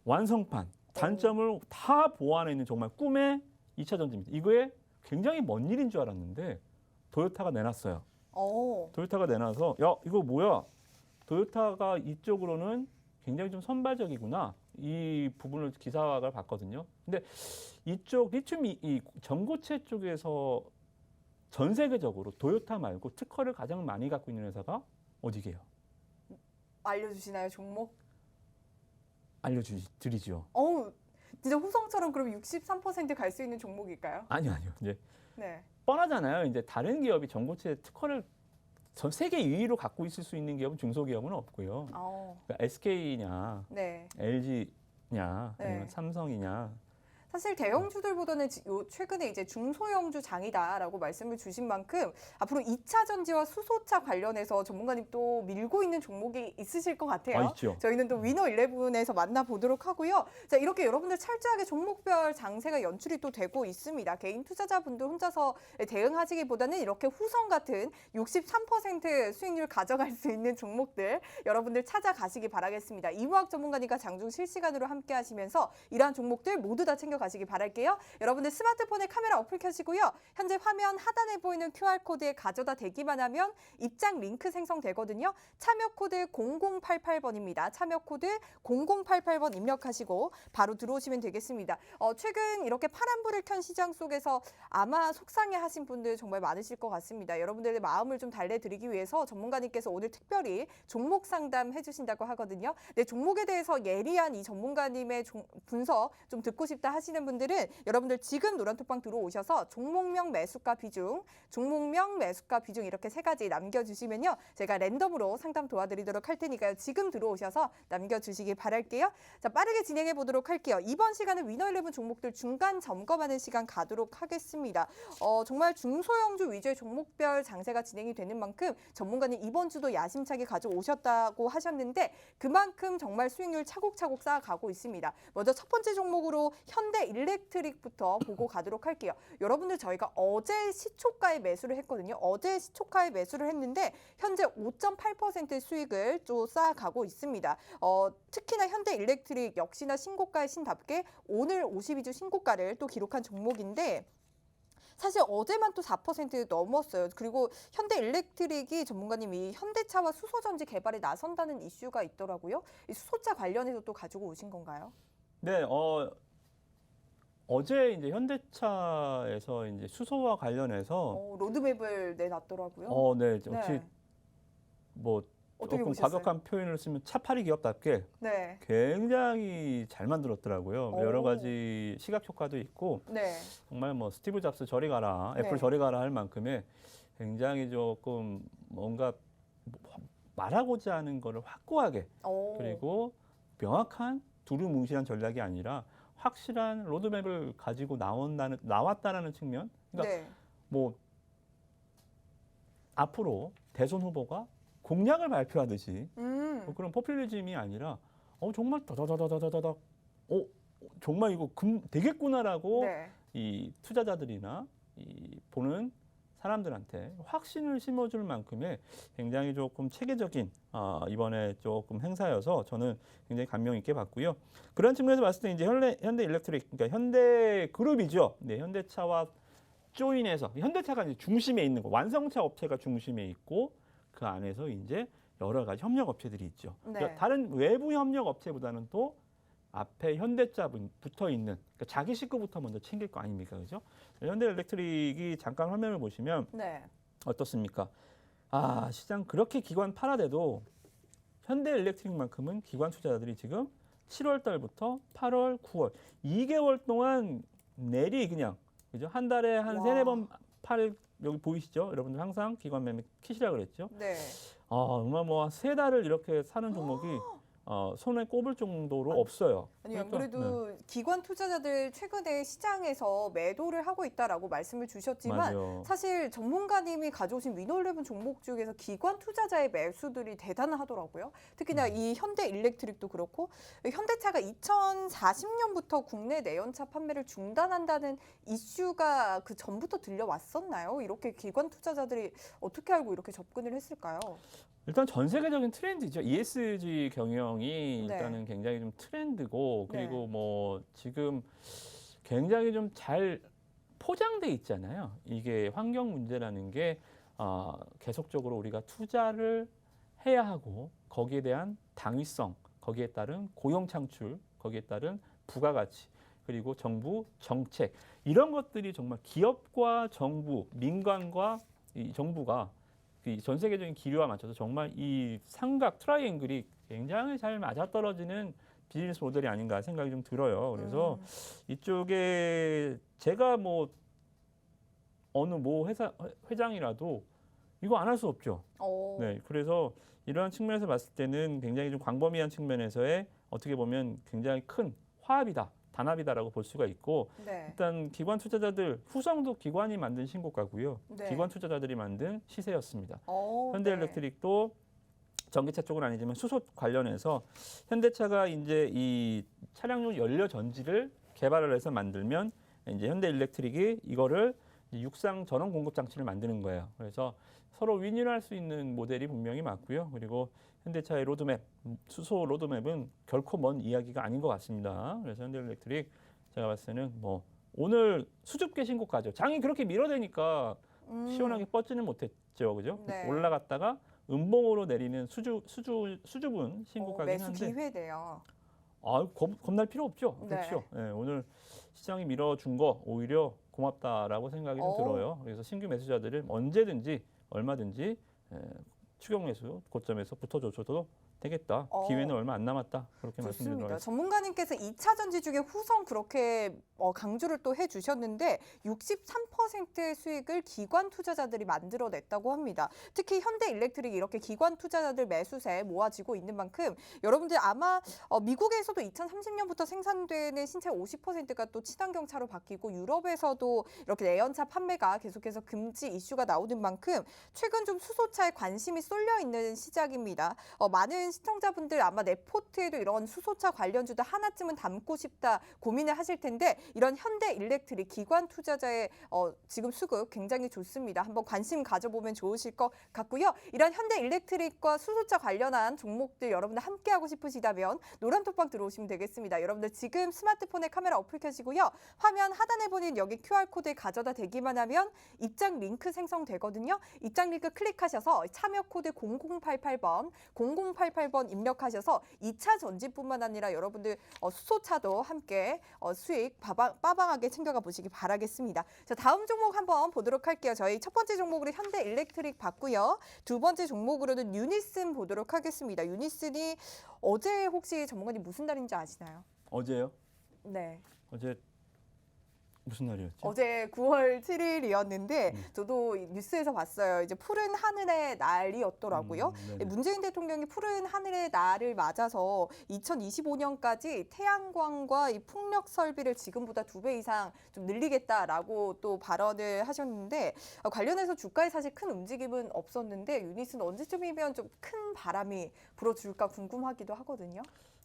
완성판 단점을 다 보완해 있는 정말 꿈의 2차 전지입니다. 이거에 굉장히 먼 일인 줄 알았는데 도요타가 내놨어요. 오. 도요타가 내놔서 야 이거 뭐야? 도요타가 이쪽으로는 굉장히 좀 선발적이구나. 이 부분을 기사화를 봤거든요. 근데 이쪽 리튬 이 전고체 쪽에서 전 세계적으로 도요타 말고 특허를 가장 많이 갖고 있는 회사가 어디게요? 알려주시나요, 종목? 알려드리죠. 진짜 후성처럼 그럼 63% 갈 수 있는 종목일까요? 아니요. 이제 네. 뻔하잖아요. 이제 다른 기업이 전고체 특허를 전 세계 2위로 갖고 있을 수 있는 기업은 중소기업은 없고요. 그러니까 SK냐, 네. LG냐, 아니면 네. 삼성이냐. 사실 대형주들보다는 최근에 이제 중소형주 장이다라고 말씀을 주신 만큼 앞으로 2차 전지와 수소차 관련해서 전문가님 또 밀고 있는 종목이 있으실 것 같아요. 있죠. 저희는 또 위너 11에서 만나보도록 하고요. 자, 이렇게 여러분들 철저하게 종목별 장세가 연출이 또 되고 있습니다. 개인 투자자분들 혼자서 대응하시기보다는 이렇게 후성 같은 63% 수익률 가져갈 수 있는 종목들 여러분들 찾아가시기 바라겠습니다. 이무학 전문가님과 장중 실시간으로 함께 하시면서 이러한 종목들 모두 다 챙겨가시기 바랄게요. 여러분들 스마트폰에 카메라 어플 켜시고요. 현재 화면 하단에 보이는 QR코드에 가져다 대기만 하면 입장 링크 생성되거든요. 참여 코드 0088번입니다. 참여 코드 0088번 입력하시고 바로 들어오시면 되겠습니다. 최근 이렇게 파란불을 켠 시장 속에서 아마 속상해하신 분들 정말 많으실 것 같습니다. 여러분들의 마음을 좀 달래드리기 위해서 전문가님께서 오늘 특별히 종목 상담해 주신다고 하거든요. 네, 종목에 대해서 예리한 이 전문가님의 분석 좀 듣고 싶다 하시는 분들은 여러분들 지금 노란톡방 들어오셔서 종목명 매수가 비중, 종목명 매수가 비중 이렇게 세 가지 남겨주시면요. 제가 랜덤으로 상담 도와드리도록 할 테니까요. 지금 들어오셔서 남겨주시기 바랄게요. 자, 빠르게 진행해 보도록 할게요. 이번 시간은 위너11 종목들 중간 점검하는 시간 가도록 하겠습니다. 정말 중소형주 위주의 종목별 장세가 진행이 되는 만큼 전문가님 이번 주도 야심차게 가져오셨다고 하셨는데 그만큼 정말 수익률 차곡차곡 쌓아가고 있습니다. 먼저 첫 번째 종목으로 현대 일렉트릭부터 보고 가도록 할게요. 여러분들 저희가 어제 시초가에 매수를 했거든요. 어제 시초가에 매수를 했는데 현재 5.8% 수익을 또 쌓아가고 있습니다. 특히나 현대 일렉트릭 역시나 신고가의 신답게 오늘 52주 신고가를 또 기록한 종목인데 사실 어제만 또 4% 넘었어요. 그리고 현대 일렉트릭이 전문가님이 현대차와 수소전지 개발에 나선다는 이슈가 있더라고요. 이 수소차 관련해서 또 가지고 오신 건가요? 네, 어제 이제 현대차에서 이제 수소와 관련해서 로드맵을 내놨더라고요. 네, 역시 네. 뭐 어떻게 조금 보셨어요? 과격한 표현을 쓰면 차파리 기업답게 네. 굉장히 잘 만들었더라고요. 여러 가지 시각 효과도 있고 네. 정말 뭐 스티브 잡스 저리 가라, 애플 네. 저리 가라 할 만큼의 굉장히 조금 뭔가 말하고자 하는 거를 확고하게 그리고 명확한 두루뭉실한 전략이 아니라 확실한 로드맵을 가지고 나왔다라는 측면. 그러니까 네. 뭐 앞으로 대선 후보가 공약을 발표하듯이 뭐 그런 포퓰리즘이 아니라 정말 다다다다다다닥 정말 이거 되겠구나라고 네. 이 투자자들이나 이 보는 사람들한테 확신을 심어줄 만큼의 굉장히 조금 체계적인 이번에 조금 행사여서 저는 굉장히 감명 있게 봤고요. 그런 측면에서 봤을 때 이제 현대 일렉트릭, 그러니까 현대 그룹이죠. 네, 현대차와 조인해서 현대차가 이제 중심에 있는 거, 완성차 업체가 중심에 있고 그 안에서 이제 여러 가지 협력 업체들이 있죠. 네. 그러니까 다른 외부 협력 업체보다는 또 앞에 현대차 붙어 있는, 그러니까 자기 식구부터 먼저 챙길 거 아닙니까, 그죠? 현대 일렉트릭이 잠깐 화면을 보시면 네. 어떻습니까? 시장 그렇게 기관 팔아대도 현대 일렉트릭만큼은 기관 투자자들이 지금 7월 달부터 8월, 9월 2개월 동안 내리 그냥, 그죠? 한 달에 한 와. 세네 번 팔, 여기 보이시죠? 여러분들 항상 기관 매매 키시라 그랬죠? 네. 정말 뭐 세 달을 이렇게 사는 종목이 손에 꼽을 정도로 없어요. 아니, 안 그래도 네. 기관 투자자들 최근에 시장에서 매도를 하고 있다라고 말씀을 주셨지만 맞아요. 사실 전문가님이 가져오신 위너11 종목 중에서 기관 투자자의 매수들이 대단하더라고요. 특히나 이 현대 일렉트릭도 그렇고 현대차가 2040년부터 국내 내연차 판매를 중단한다는 이슈가 그 전부터 들려왔었나요? 이렇게 기관 투자자들이 어떻게 알고 이렇게 접근을 했을까요? 일단 전 세계적인 트렌드죠. ESG 경영이 네. 일단은 굉장히 좀 트렌드고, 그리고 네. 뭐 지금 굉장히 좀 잘 포장돼 있잖아요. 이게 환경 문제라는 게 계속적으로 우리가 투자를 해야 하고, 거기에 대한 당위성, 거기에 따른 고용 창출, 거기에 따른 부가가치, 그리고 정부 정책, 이런 것들이 정말 기업과 정부, 민간과 이 정부가 이 전 세계적인 기류와 맞춰서 정말 이 삼각 트라이앵글이 굉장히 잘 맞아떨어지는 비즈니스 모델이 아닌가 생각이 좀 들어요. 그래서 이쪽에 제가 뭐 어느 모 회사 회장이라도 이거 안 할 수 없죠. 네, 그래서 이러한 측면에서 봤을 때는 굉장히 좀 광범위한 측면에서의 어떻게 보면 굉장히 큰 화합이다, 단합이다라고 볼 수가 있고, 네. 일단 기관 투자자들 후성도 기관이 만든 신고가고요. 네. 기관 투자자들이 만든 시세였습니다. 네. 현대일렉트릭도 전기차 쪽은 아니지만 수소 관련해서 현대차가 이제 이 차량용 연료 전지를 개발을 해서 만들면 이제 현대일렉트릭이 이거를 육상 전원 공급 장치를 만드는 거예요. 그래서 서로 윈윈할 수 있는 모델이 분명히 맞고요. 그리고 현대차의 로드맵, 수소 로드맵은 결코 먼 이야기가 아닌 것 같습니다. 그래서 현대일렉트릭 제가 봤을 때는 뭐 오늘 수줍게 신고가죠. 장이 그렇게 밀어대니까 시원하게 뻗지는 못했죠, 그죠? 네. 올라갔다가 음봉으로 내리는 수줍은 신고가긴 매수 한데, 기회네요. 겁날 필요 없죠. 네. 그렇죠. 네, 오늘 시장이 밀어준 거 오히려 고맙다라고 생각이 좀 들어요. 그래서 신규 매수자들은 언제든지 얼마든지 추격 매수 고점에서 붙어줘도 되겠다. 기회는 얼마 안 남았다. 그렇게 말씀드리도록 좋습니다. 하겠습니다. 전문가님께서 2차 전지 중에 후성 그렇게 강조를 또 해주셨는데 63%의 수익을 기관 투자자들이 만들어냈다고 합니다. 특히 현대일렉트릭이 이렇게 기관 투자자들 매수세에 모아지고 있는 만큼 여러분들 아마 미국에서도 2030년부터 생산되는 신차 50%가 또 친환경 차로 바뀌고 유럽에서도 이렇게 내연차 판매가 계속해서 금지 이슈가 나오는 만큼 최근 좀 수소차에 관심이 쏠려 있는 시작입니다. 많은 시청자분들 아마 네포트에도 이런 수소차 관련주도 하나쯤은 담고 싶다 고민을 하실 텐데 이런 현대일렉트릭 기관 투자자의 지금 수급 굉장히 좋습니다. 한번 관심 가져보면 좋으실 것 같고요. 이런 현대일렉트릭과 수소차 관련한 종목들 여러분들 함께하고 싶으시다면 노란톡방 들어오시면 되겠습니다. 여러분들 지금 스마트폰에 카메라 어플 켜시고요. 화면 하단에 보는 여기 QR코드에 가져다 대기만 하면 입장 링크 생성되거든요. 입장 링크 클릭하셔서 참여 코드 0088번 0088번 입력하셔서 2차 전지뿐만 아니라 여러분들 수소차도 함께 수익 빠방하게 챙겨가 보시기 바라겠습니다. 자, 다음 종목 한번 보도록 할게요. 저희 첫 번째 종목으로 현대일렉트릭 봤고요. 두 번째 종목으로는 유니슨 보도록 하겠습니다. 유니슨이 어제 혹시 전문가님 무슨 날인지 아시나요? 어제요? 네. 어제 무슨 날이었죠? 어제 9월 7일이었는데 저도 뉴스에서 봤어요. 이제 푸른 하늘의 날이었더라고요. 문재인 대통령이 푸른 하늘의 날을 맞아서 2025년까지 태양광과 이 풍력 설비를 지금보다 2배 이상 좀 늘리겠다라고 또 발언을 하셨는데 관련해서 주가에 사실 큰 움직임은 없었는데 유닛은 언제쯤이면 좀 큰 바람이 불어줄까 궁금하기도 하거든요.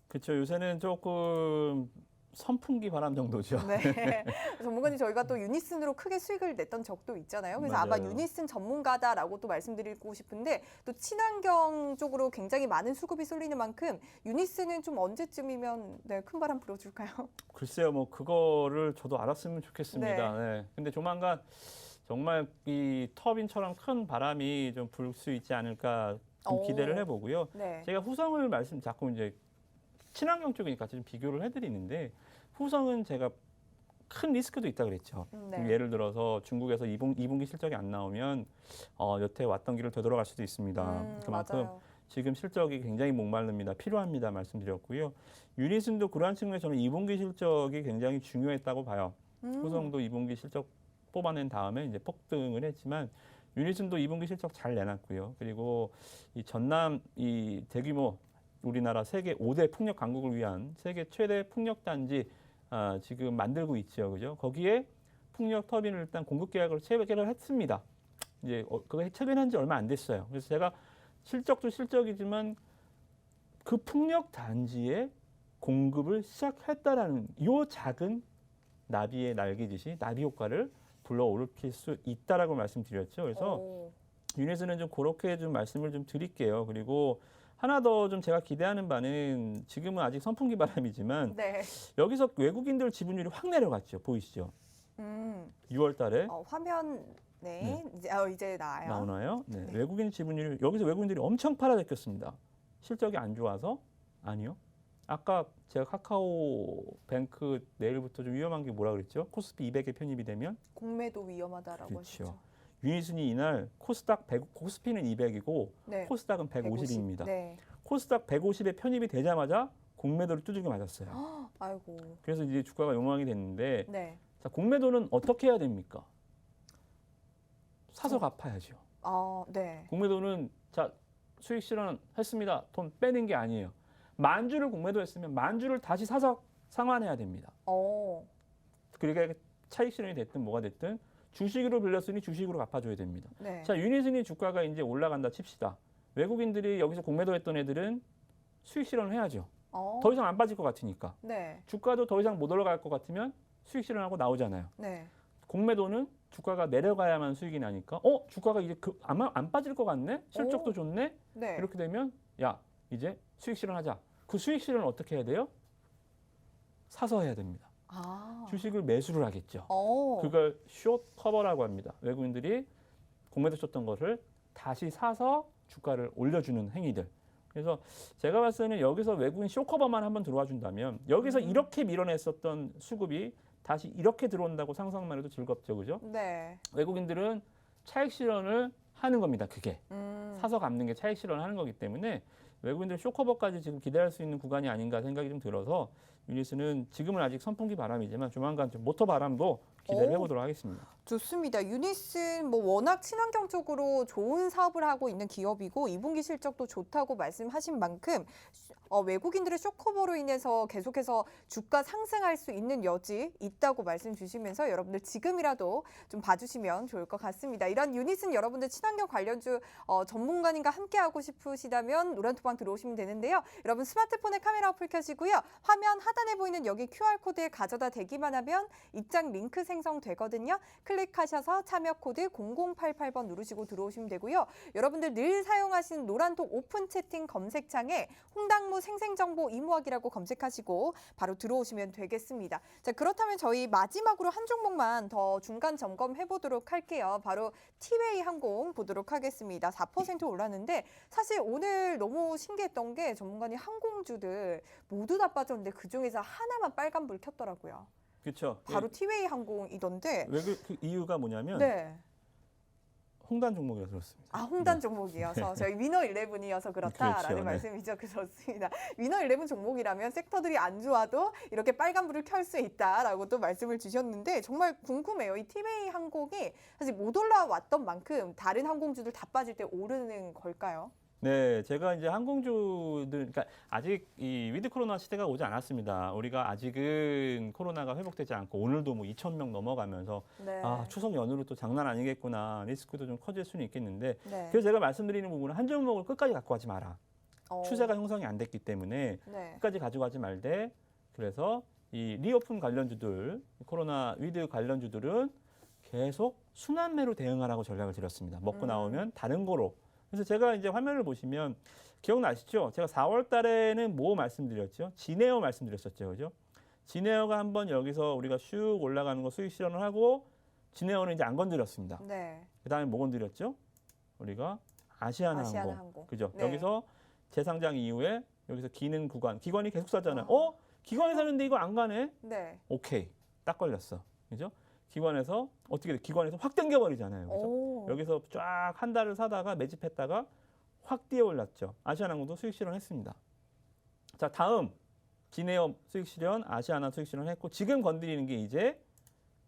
그렇죠. 요새는 조금 선풍기 바람 정도죠. 네. 전문가님 저희가 또 유니슨으로 크게 수익을 냈던 적도 있잖아요. 그래서 아마 맞아요. 유니슨 전문가다라고 또 말씀드리고 싶은데 또 친환경 쪽으로 굉장히 많은 수급이 쏠리는 만큼 유니슨은 좀 언제쯤이면 네, 큰 바람 불어줄까요? 글쎄요, 뭐 그거를 저도 알았으면 좋겠습니다. 네. 네. 근데 조만간 정말 이 터빈처럼 큰 바람이 좀 불 수 있지 않을까 좀 기대를 오. 해보고요. 네. 제가 후성을 자꾸 이제 친환경 쪽이니까 좀 비교를 해드리는데 후성은 제가 큰 리스크도 있다 그랬죠. 네. 예를 들어서 중국에서 2분기 실적이 안 나오면 여태 왔던 길을 되돌아갈 수도 있습니다. 그만큼 맞아요. 지금 실적이 굉장히 목마릅니다. 필요합니다. 말씀드렸고요. 유니슨도 그러한 측면에서 저는 2분기 실적이 굉장히 중요했다고 봐요. 후성도 2분기 실적 뽑아낸 다음에 이제 폭등을 했지만 유니슨도 2분기 실적 잘 내놨고요. 그리고 이 전남 이 대규모 우리나라 세계 5대 풍력 강국을 위한 세계 최대 풍력 단지 지금 만들고 있죠, 그죠? 거기에 풍력 터빈을 일단 공급 계약을 체결을 했습니다. 이제 그거 체결한 지 얼마 안 됐어요. 그래서 제가 실적도 실적이지만 그 풍력 단지에 공급을 시작했다라는 요 작은 나비의 날개짓이 나비 효과를 불러일으킬 수 있다라고 말씀드렸죠. 그래서 오. 유니스는 좀 그렇게 좀 말씀을 좀 드릴게요. 그리고 하나 더 좀 제가 기대하는 바는 지금은 아직 선풍기 바람이지만 네. 여기서 외국인들 지분율이 확 내려갔죠. 보이시죠? 음. 6월 달에 화면 네. 이제 나와요. 나오나요? 네. 네. 외국인 지분율이 여기서 외국인들이 엄청 팔아제꼈습니다. 실적이 안 좋아서? 아니요. 아까 제가 카카오뱅크 내일부터 좀 위험한 게 뭐라 그랬죠? 코스피 200에 편입이 되면 공매도 위험하다라고 그렇죠. 하셨죠. 유니슨이 이날 코스닥 100, 코스피는 200이고 네. 코스닥은 150입니다. 네. 코스닥 150에 편입이 되자마자 공매도를 두들겨 맞았어요. 아이고. 그래서 이제 주가가 욕망이 됐는데 네. 자, 공매도는 어떻게 해야 됩니까? 사서 갚아야죠. 네. 공매도는 자 수익 실현했습니다. 돈 빼는 게 아니에요. 만주를 공매도했으면 만주를 다시 사서 상환해야 됩니다. 그러니까 차익 실현이 됐든 뭐가 됐든 주식으로 빌렸으니 주식으로 갚아줘야 됩니다. 네. 자 유니슨이 주가가 이제 올라간다 칩시다. 외국인들이 여기서 공매도했던 애들은 수익 실현을 해야죠. 더 이상 안 빠질 것 같으니까. 네. 주가도 더 이상 못 올라갈 것 같으면 수익 실현하고 나오잖아요. 네. 공매도는 주가가 내려가야만 수익이 나니까 주가가 이제 아마 안 빠질 것 같네? 실적도 좋네? 네. 이렇게 되면 야 이제 수익 실현하자. 그 수익 실현을 어떻게 해야 돼요? 사서 해야 됩니다. 주식을 매수를 하겠죠. 그걸 숏 커버라고 합니다. 외국인들이 공매도 쳤던 것을 다시 사서 주가를 올려주는 행위들. 그래서 제가 봤을 때는 여기서 외국인 숏 커버만 한번 들어와 준다면 여기서 이렇게 밀어냈었던 수급이 다시 이렇게 들어온다고 상상만 해도 즐겁죠. 그죠? 네. 외국인들은 차익 실현을 하는 겁니다. 그게. 사서 갚는 게 차익 실현을 하는 거기 때문에 외국인들 쇼커버까지 지금 기대할 수 있는 구간이 아닌가 생각이 좀 들어서 유니스는 지금은 아직 선풍기 바람이지만 조만간 좀 모터 바람도 기대를 해보도록 하겠습니다. 좋습니다. 유니슨 워낙 친환경 쪽으로 좋은 사업을 하고 있는 기업이고 2분기 실적도 좋다고 말씀하신 만큼 외국인들의 쇼커버로 인해서 계속해서 주가 상승할 수 있는 여지 있다고 말씀 주시면서 여러분들 지금이라도 좀 봐주시면 좋을 것 같습니다. 이런 유니슨 여러분들 친환경 관련주 전문가님과 함께하고 싶으시다면 노란토방 들어오시면 되는데요. 여러분 스마트폰에 카메라 어플 켜시고요. 화면 하단에 보이는 여기 QR코드에 가져다 대기만 하면 입장 링크 생성되거든요. 클릭하셔서 참여 코드 0088번 누르시고 들어오시면 되고요. 여러분들 늘 사용하시는 노란톡 오픈 채팅 검색창에 홍당무 생생정보 이무학이라고 검색하시고 바로 들어오시면 되겠습니다. 자, 그렇다면 저희 마지막으로 한 종목만 더 중간 점검해 보도록 할게요. 바로 티웨이 항공 보도록 하겠습니다. 4% 올랐는데 사실 오늘 너무 신기했던 게 전문가님 항공주들 모두 다 빠졌는데 그중에서 하나만 빨간불 켰더라고요. 그렇죠. 바로 티웨이 항공이던데. 왜 그 이유가 뭐냐면 네. 홍단 종목이라서 그렇습니다. 홍단 종목이어서 저희 위너 11이어서 그렇다라는 그렇죠, 네. 말씀이죠. 그렇습니다. 위너 11 종목이라면 섹터들이 안 좋아도 이렇게 빨간불을 켤 수 있다라고 또 말씀을 주셨는데 정말 궁금해요. 이 티웨이 항공이 사실 못 올라왔던 만큼 다른 항공주들 다 빠질 때 오르는 걸까요? 네, 제가 이제 항공주들, 그러니까 아직 이 위드 코로나 시대가 오지 않았습니다. 우리가 아직은 코로나가 회복되지 않고 오늘도 뭐 2,000명 넘어가면서 네. 추석 연휴로 또 장난 아니겠구나 리스크도 좀 커질 수는 있겠는데 네. 그래서 제가 말씀드리는 부분은 한 종목을 끝까지 갖고 가지 마라. 어. 추세가 형성이 안 됐기 때문에 네. 끝까지 가져가지 말되 그래서 이 리오픈 관련주들, 코로나 위드 관련주들은 계속 순환매로 대응하라고 전략을 드렸습니다. 먹고 나오면 다른 거로. 그래서 제가 이제 화면을 보시면 기억나시죠? 제가 4월 달에는 뭐 말씀드렸죠? 진에어 말씀드렸었죠. 그죠? 진에어가 한번 여기서 우리가 슉 올라가는 거 수익 실현을 하고 진에어는 이제 안 건드렸습니다. 네. 그다음에 뭐 건드렸죠? 우리가 아시아나항공. 아시아나항공. 그죠? 네. 여기서 재상장 이후에 여기서 기는 구간, 기관이 계속 사잖아요. 아. 기관이 사는데 이거 안 가네? 네. 오케이. 딱 걸렸어. 그죠? 기관에서 어떻게 돼? 기관에서 확 당겨 버리잖아요. 그죠? 오. 여기서 쫙 한 달을 사다가 매집했다가 확 뛰어 올랐죠. 아시아나항공도 수익 실현했습니다. 자, 다음 진에어 수익 실현, 아시아나 수익 실현했고 지금 건드리는 게 이제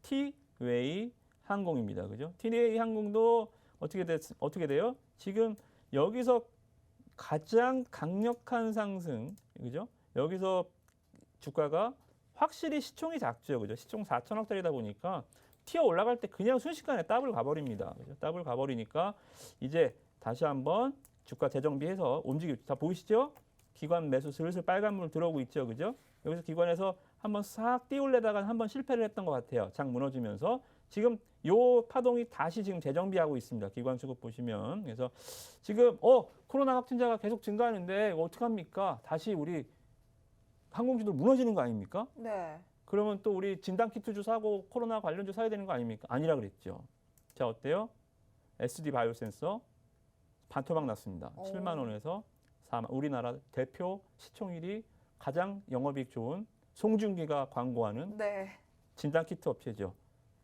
티웨이 항공입니다. 그죠? 티웨이 항공도 어떻게 돼요? 지금 여기서 가장 강력한 상승, 그죠? 여기서 주가가 확실히 시총이 작죠, 그죠? 시총 4천억짜리다 보니까 튀어 올라갈 때 그냥 순식간에 더블 가버립니다. 그죠? 더블 가버리니까 이제 다시 한번 주가 재정비해서 움직이죠. 다 보이시죠? 기관 매수 슬슬 빨간불 들어오고 있죠, 그죠? 여기서 기관에서 한번 싹 띄울래다가 한번 실패를 했던 것 같아요. 장 무너지면서 지금 요 파동이 다시 지금 재정비하고 있습니다. 기관 수급 보시면. 그래서 지금 코로나 확진자가 계속 증가하는데 어떡합니까? 다시 우리 항공주들 무너지는 거 아닙니까? 네. 그러면 또 우리 진단키트주 사고 코로나 관련주 사야 되는 거 아닙니까? 아니라 그랬죠. 자, 어때요? SD 바이오센서 반토막 났습니다. 오. 7만 원에서 4만. 우리나라 대표 시총일이 가장 영업이익 좋은 송중기가 광고하는 네. 진단키트 업체죠.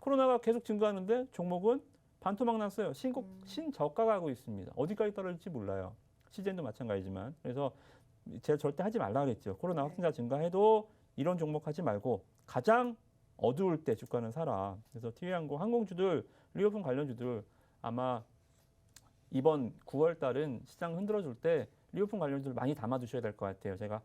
코로나가 계속 증가하는데 종목은 반토막 났어요. 신저가 가고 있습니다. 어디까지 떨어질지 몰라요. 시젠도 마찬가지지만. 그래서 제가 절대 하지 말라 그랬죠. 코로나 확진자 증가해도 이런 종목 하지 말고 가장 어두울 때 주가는 사라. 그래서 티웨이항공 항공주들, 리오픈 관련주들 아마 이번 9월 달은 시장 흔들어줄 때 리오픈 관련주들 많이 담아두셔야 될 것 같아요. 제가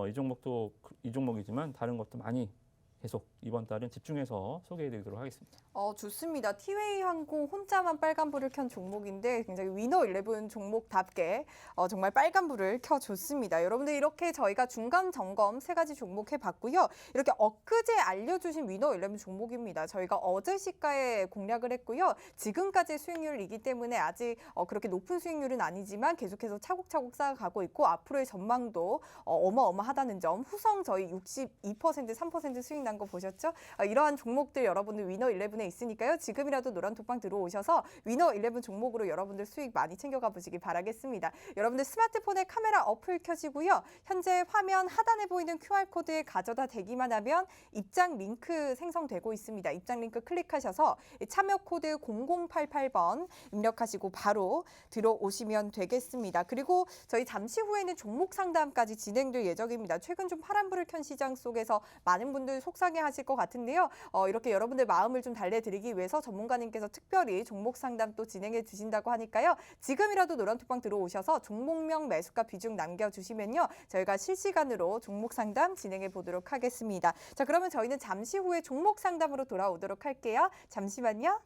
이 종목도 이 종목이지만 다른 것도 많이 계속 이번 달은 집중해서 소개해드리도록 하겠습니다. 좋습니다. 티웨이 항공 혼자만 빨간불을 켠 종목인데 굉장히 위너 11 종목답게 정말 빨간불을 켜줬습니다. 여러분들 이렇게 저희가 중간 점검 3가지 종목 해봤고요. 이렇게 엊그제 알려주신 위너 11 종목입니다. 저희가 어제 시가에 공략을 했고요. 지금까지 수익률이기 때문에 아직 그렇게 높은 수익률은 아니지만 계속해서 차곡차곡 쌓아가고 있고 앞으로의 전망도 어마어마하다는 점. 후성 저희 62%, 3% 수익 난 거 보셨죠? 이러한 종목들 여러분들 위너 11에 있으니까요. 지금이라도 노란톡방 들어오셔서 위너 11 종목으로 여러분들 수익 많이 챙겨가 보시기 바라겠습니다. 여러분들 스마트폰에 카메라 어플 켜시고요. 현재 화면 하단에 보이는 QR코드에 가져다 대기만 하면 입장 링크 생성되고 있습니다. 입장 링크 클릭하셔서 참여 코드 0088번 입력하시고 바로 들어오시면 되겠습니다. 그리고 저희 잠시 후에는 종목 상담까지 진행될 예정입니다. 최근 좀 파란불을 켠 시장 속에서 많은 분들 속상해하실 것 같은데요. 이렇게 여러분들 마음을 좀 달래드리기 위해서 전문가님께서 특별히 종목 상담 또 진행해 주신다고 하니까요. 지금이라도 노란톡방 들어오셔서 종목명 매수가 비중 남겨주시면요. 저희가 실시간으로 종목 상담 진행해 보도록 하겠습니다. 자, 그러면 저희는 잠시 후에 종목 상담으로 돌아오도록 할게요. 잠시만요.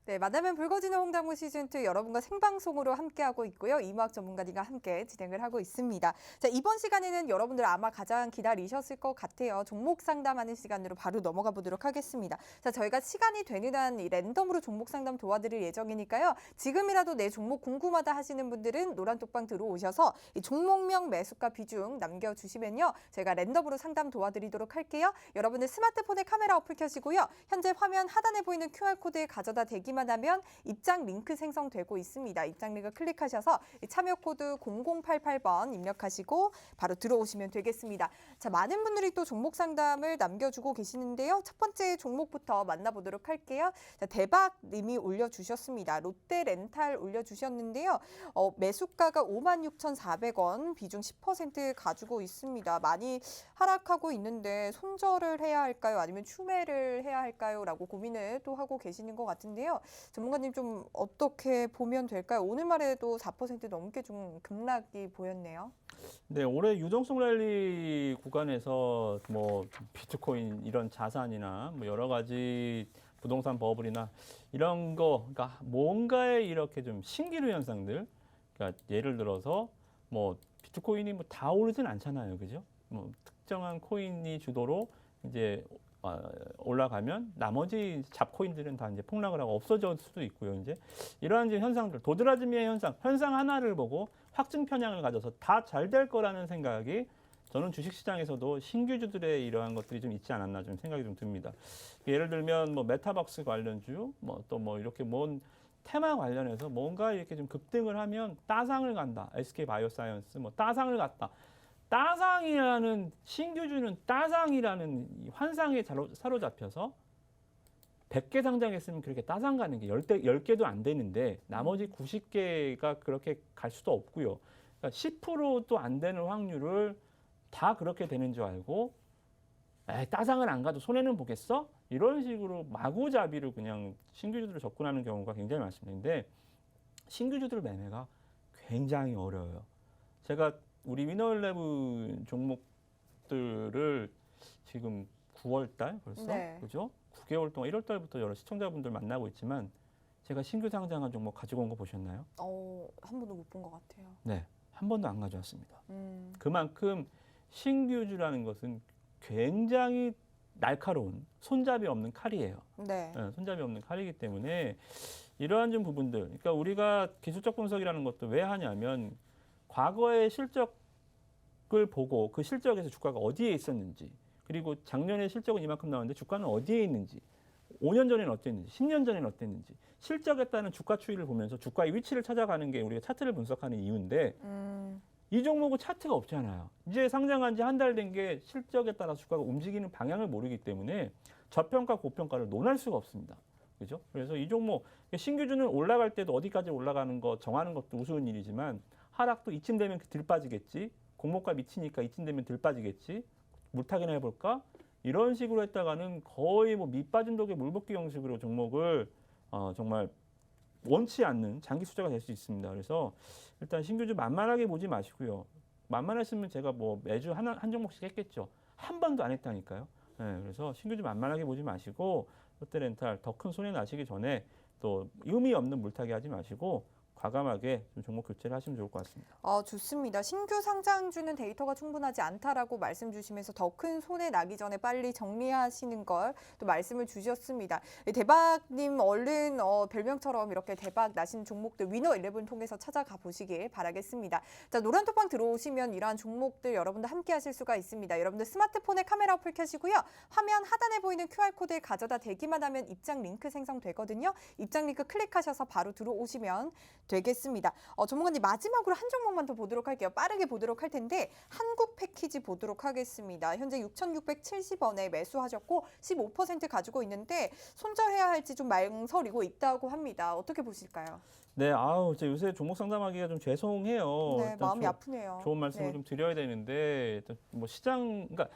네, 만나면 붉어지는 홍당무 시즌2 여러분과 생방송으로 함께하고 있고요. 이무학 전문가님과 함께 진행을 하고 있습니다. 자, 이번 시간에는 여러분들 아마 가장 기다리셨을 것 같아요. 종목 상담하는 시간으로 바로 넘어가 보도록 하겠습니다. 자, 저희가 시간이 되는 한 랜덤으로 종목 상담 도와드릴 예정이니까요. 지금이라도 내 종목 궁금하다 하시는 분들은 노란톡방 들어오셔서 이 종목명 매수가 비중 남겨주시면요. 저희가 랜덤으로 상담 도와드리도록 할게요. 여러분들 스마트폰에 카메라 어플 켜시고요. 현재 화면 하단에 보이는 QR코드에 가져다 대기만 되기만 하면 입장 링크 생성되고 있습니다. 입장 링크 클릭하셔서 참여 코드 0088번 입력하시고 바로 들어오시면 되겠습니다. 자, 많은 분들이 또 종목 상담을 남겨주고 계시는데요. 첫 번째 종목부터 만나보도록 할게요. 자, 대박님이 올려주셨습니다. 롯데렌탈 올려주셨는데요. 매수가가 56,400원, 비중 10% 가지고 있습니다. 많이 하락하고 있는데 손절을 해야 할까요? 아니면 추매를 해야 할까요? 라고 고민을 또 하고 계시는 것 같은데요. 전문가님 좀 어떻게 보면 될까요? 오늘 말에도 4% 넘게 좀 급락이 보였네요. 네, 올해 유동성 랠리 구간에서 뭐 비트코인 이런 자산이나 뭐 여러 가지 부동산 버블이나 이런 거, 그러니까 뭔가에 이렇게 좀 신기루 현상들, 그러니까 예를 들어서 뭐 비트코인이 뭐 다 오르진 않잖아요, 그죠? 뭐 특정한 코인이 주도로 이제 올라가면 나머지 잡코인들은 다 이제 폭락을 하고 없어질 수도 있고요. 이제 이러한 이제 현상들, 도드라지미의 현상 하나를 보고 확증 편향을 가져서 다 잘 될 거라는 생각이 저는 주식시장에서도 신규주들의 이러한 것들이 좀 있지 않았나 좀 생각이 좀 듭니다. 예를 들면 뭐 메타박스 관련주, 뭐 또 뭐 이렇게 뭔 테마 관련해서 뭔가 이렇게 좀 급등을 하면 따상을 간다. SK바이오사이언스 뭐 따상을 갔다. 따상이라는 신규주는 따상이라는 이 환상에 사로잡혀서 100개 상장했으면 그렇게 따상 가는 게 10개도 안 되는데 나머지 90개가 그렇게 갈 수도 없고요. 그러니까 10%도 안 되는 확률을 다 그렇게 되는 줄 알고 따상을 안 가도 손해는 보겠어? 이런 식으로 마구잡이로 그냥 신규주들을 접근하는 경우가 굉장히 많습니다. 근데 신규주들 매매가 굉장히 어려워요. 제가 우리 위너11 종목들을 지금 9월달 벌써 네. 그죠? 9개월 동안 1월달부터 여러 시청자분들 만나고 있지만 제가 신규 상장한 종목 가지고 온 거 보셨나요? 한 번도 못 본 것 같아요. 네, 한 번도 안 가져왔습니다. 음. 그만큼 신규주라는 것은 굉장히 날카로운 손잡이 없는 칼이에요. 네. 손잡이 없는 칼이기 때문에 이러한 좀 부분들, 그러니까 우리가 기술적 분석이라는 것도 왜 하냐면 과거의 실적을 보고 그 실적에서 주가가 어디에 있었는지, 그리고 작년에 실적은 이만큼 나왔는데 주가는 어디에 있는지, 5년 전에는 어땠는지, 10년 전에는 어땠는지, 실적에 따른 주가 추이를 보면서 주가의 위치를 찾아가는 게 우리가 차트를 분석하는 이유인데 이 종목은 차트가 없잖아요. 이제 상장한 지 한 달 된 게 실적에 따라 주가가 움직이는 방향을 모르기 때문에 저평가, 고평가를 논할 수가 없습니다. 그죠? 그래서 이 종목, 신규주는 올라갈 때도 어디까지 올라가는 거 정하는 것도 우스운 일이지만 하락도 이쯤 되면 들 빠지겠지. 공모가 미치니까 이쯤 되면 들 빠지겠지. 물타기나 해볼까? 이런 식으로 했다가는 거의 뭐 밑빠진 독에 물붓기 형식으로 종목을 정말 원치 않는 장기 투자가 될 수 있습니다. 그래서 일단 신규주 만만하게 보지 마시고요. 만만했으면 제가 뭐 매주 한 종목씩 했겠죠. 한 번도 안 했다니까요. 네, 그래서 신규주 만만하게 보지 마시고 롯데렌탈 더 큰 손해 나시기 전에 또 의미 없는 물타기 하지 마시고 과감하게 좀 종목 교체를 하시면 좋을 것 같습니다. 좋습니다. 신규 상장주는 데이터가 충분하지 않다라고 말씀 주시면서 더 큰 손해 나기 전에 빨리 정리하시는 걸 또 말씀을 주셨습니다. 대박님 얼른 별명처럼 이렇게 대박 나신 종목들 위너11 통해서 찾아가 보시길 바라겠습니다. 자, 노란톡방 들어오시면 이러한 종목들 여러분들 함께 하실 수가 있습니다. 여러분들 스마트폰에 카메라 어플 켜시고요. 화면 하단에 보이는 QR코드를 가져다 대기만 하면 입장 링크 생성되거든요. 입장 링크 클릭하셔서 바로 들어오시면 되겠습니다. 전문가님 마지막으로 한 종목만 더 보도록 할게요. 빠르게 보도록 할 텐데 한국 패키지 보도록 하겠습니다. 현재 6,670원에 매수하셨고 15% 가지고 있는데 손절해야 할지 좀 망설이고 있다고 합니다. 어떻게 보실까요? 네, 저 요새 종목 상담하기가 좀 죄송해요. 네, 일단 마음이 아프네요. 좋은 말씀을 네. 좀 드려야 되는데 일단 뭐 그러니까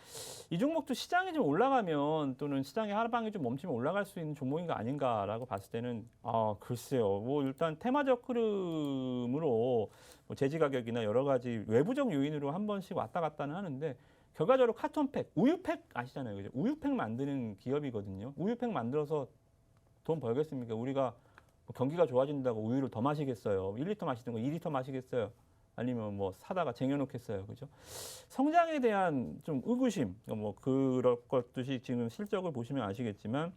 이 종목도 시장이 좀 올라가면 또는 시장의 하방이 좀 멈추면 올라갈 수 있는 종목인가 아닌가라고 봤을 때는 글쎄요. 뭐 일단 테마적 흐름으로 뭐 제지 가격이나 여러 가지 외부적 요인으로 한 번씩 왔다 갔다는 하는데 결과적으로 카톤팩, 우유팩 아시잖아요, 그죠? 우유팩 만드는 기업이거든요. 우유팩 만들어서 돈 벌겠습니까? 우리가 뭐 경기가 좋아진다고 우유를 더 마시겠어요? 1리터 마시던 거 2리터 마시겠어요? 아니면 뭐 사다가 쟁여놓겠어요, 그죠? 성장에 대한 좀 의구심, 뭐 그럴 것듯이 지금 실적을 보시면 아시겠지만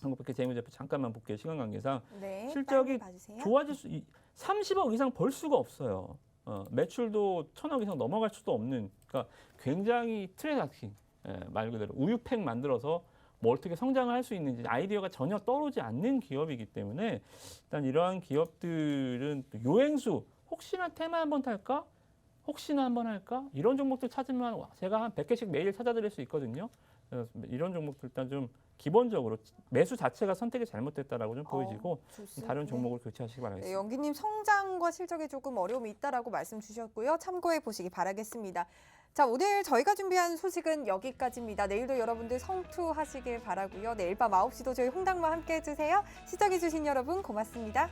한국밖에 재무제표 잠깐만 볼게요, 시간 관계상. 네, 실적이 봐주세요. 좋아질 30억 이상 벌 수가 없어요. 매출도 1,000억 이상 넘어갈 수도 없는, 그러니까 굉장히 트랜잭팅, 말 그대로 우유팩 만들어서 뭐 어떻게 성장을 할 수 있는지 아이디어가 전혀 떠오르지 않는 기업이기 때문에 일단 이러한 기업들은 또 요행수 혹시나 테마 한번 탈까? 혹시나 한번 할까? 이런 종목들 찾으면 제가 한 100개씩 매일 찾아드릴 수 있거든요. 그래서 이런 종목들 일단 좀 기본적으로 매수 자체가 선택이 잘못됐다라고 좀 보여지고 좋습니다. 다른 종목을 교체하시기 바라겠습니다. 네, 연기님 성장과 실적에 조금 어려움이 있다라고 말씀 주셨고요. 참고해 보시기 바라겠습니다. 자, 오늘 저희가 준비한 소식은 여기까지입니다. 내일도 여러분들 성투하시길 바라고요. 내일 밤 9시도 저희 홍당무 함께 해주세요. 시청해 주신 여러분 고맙습니다.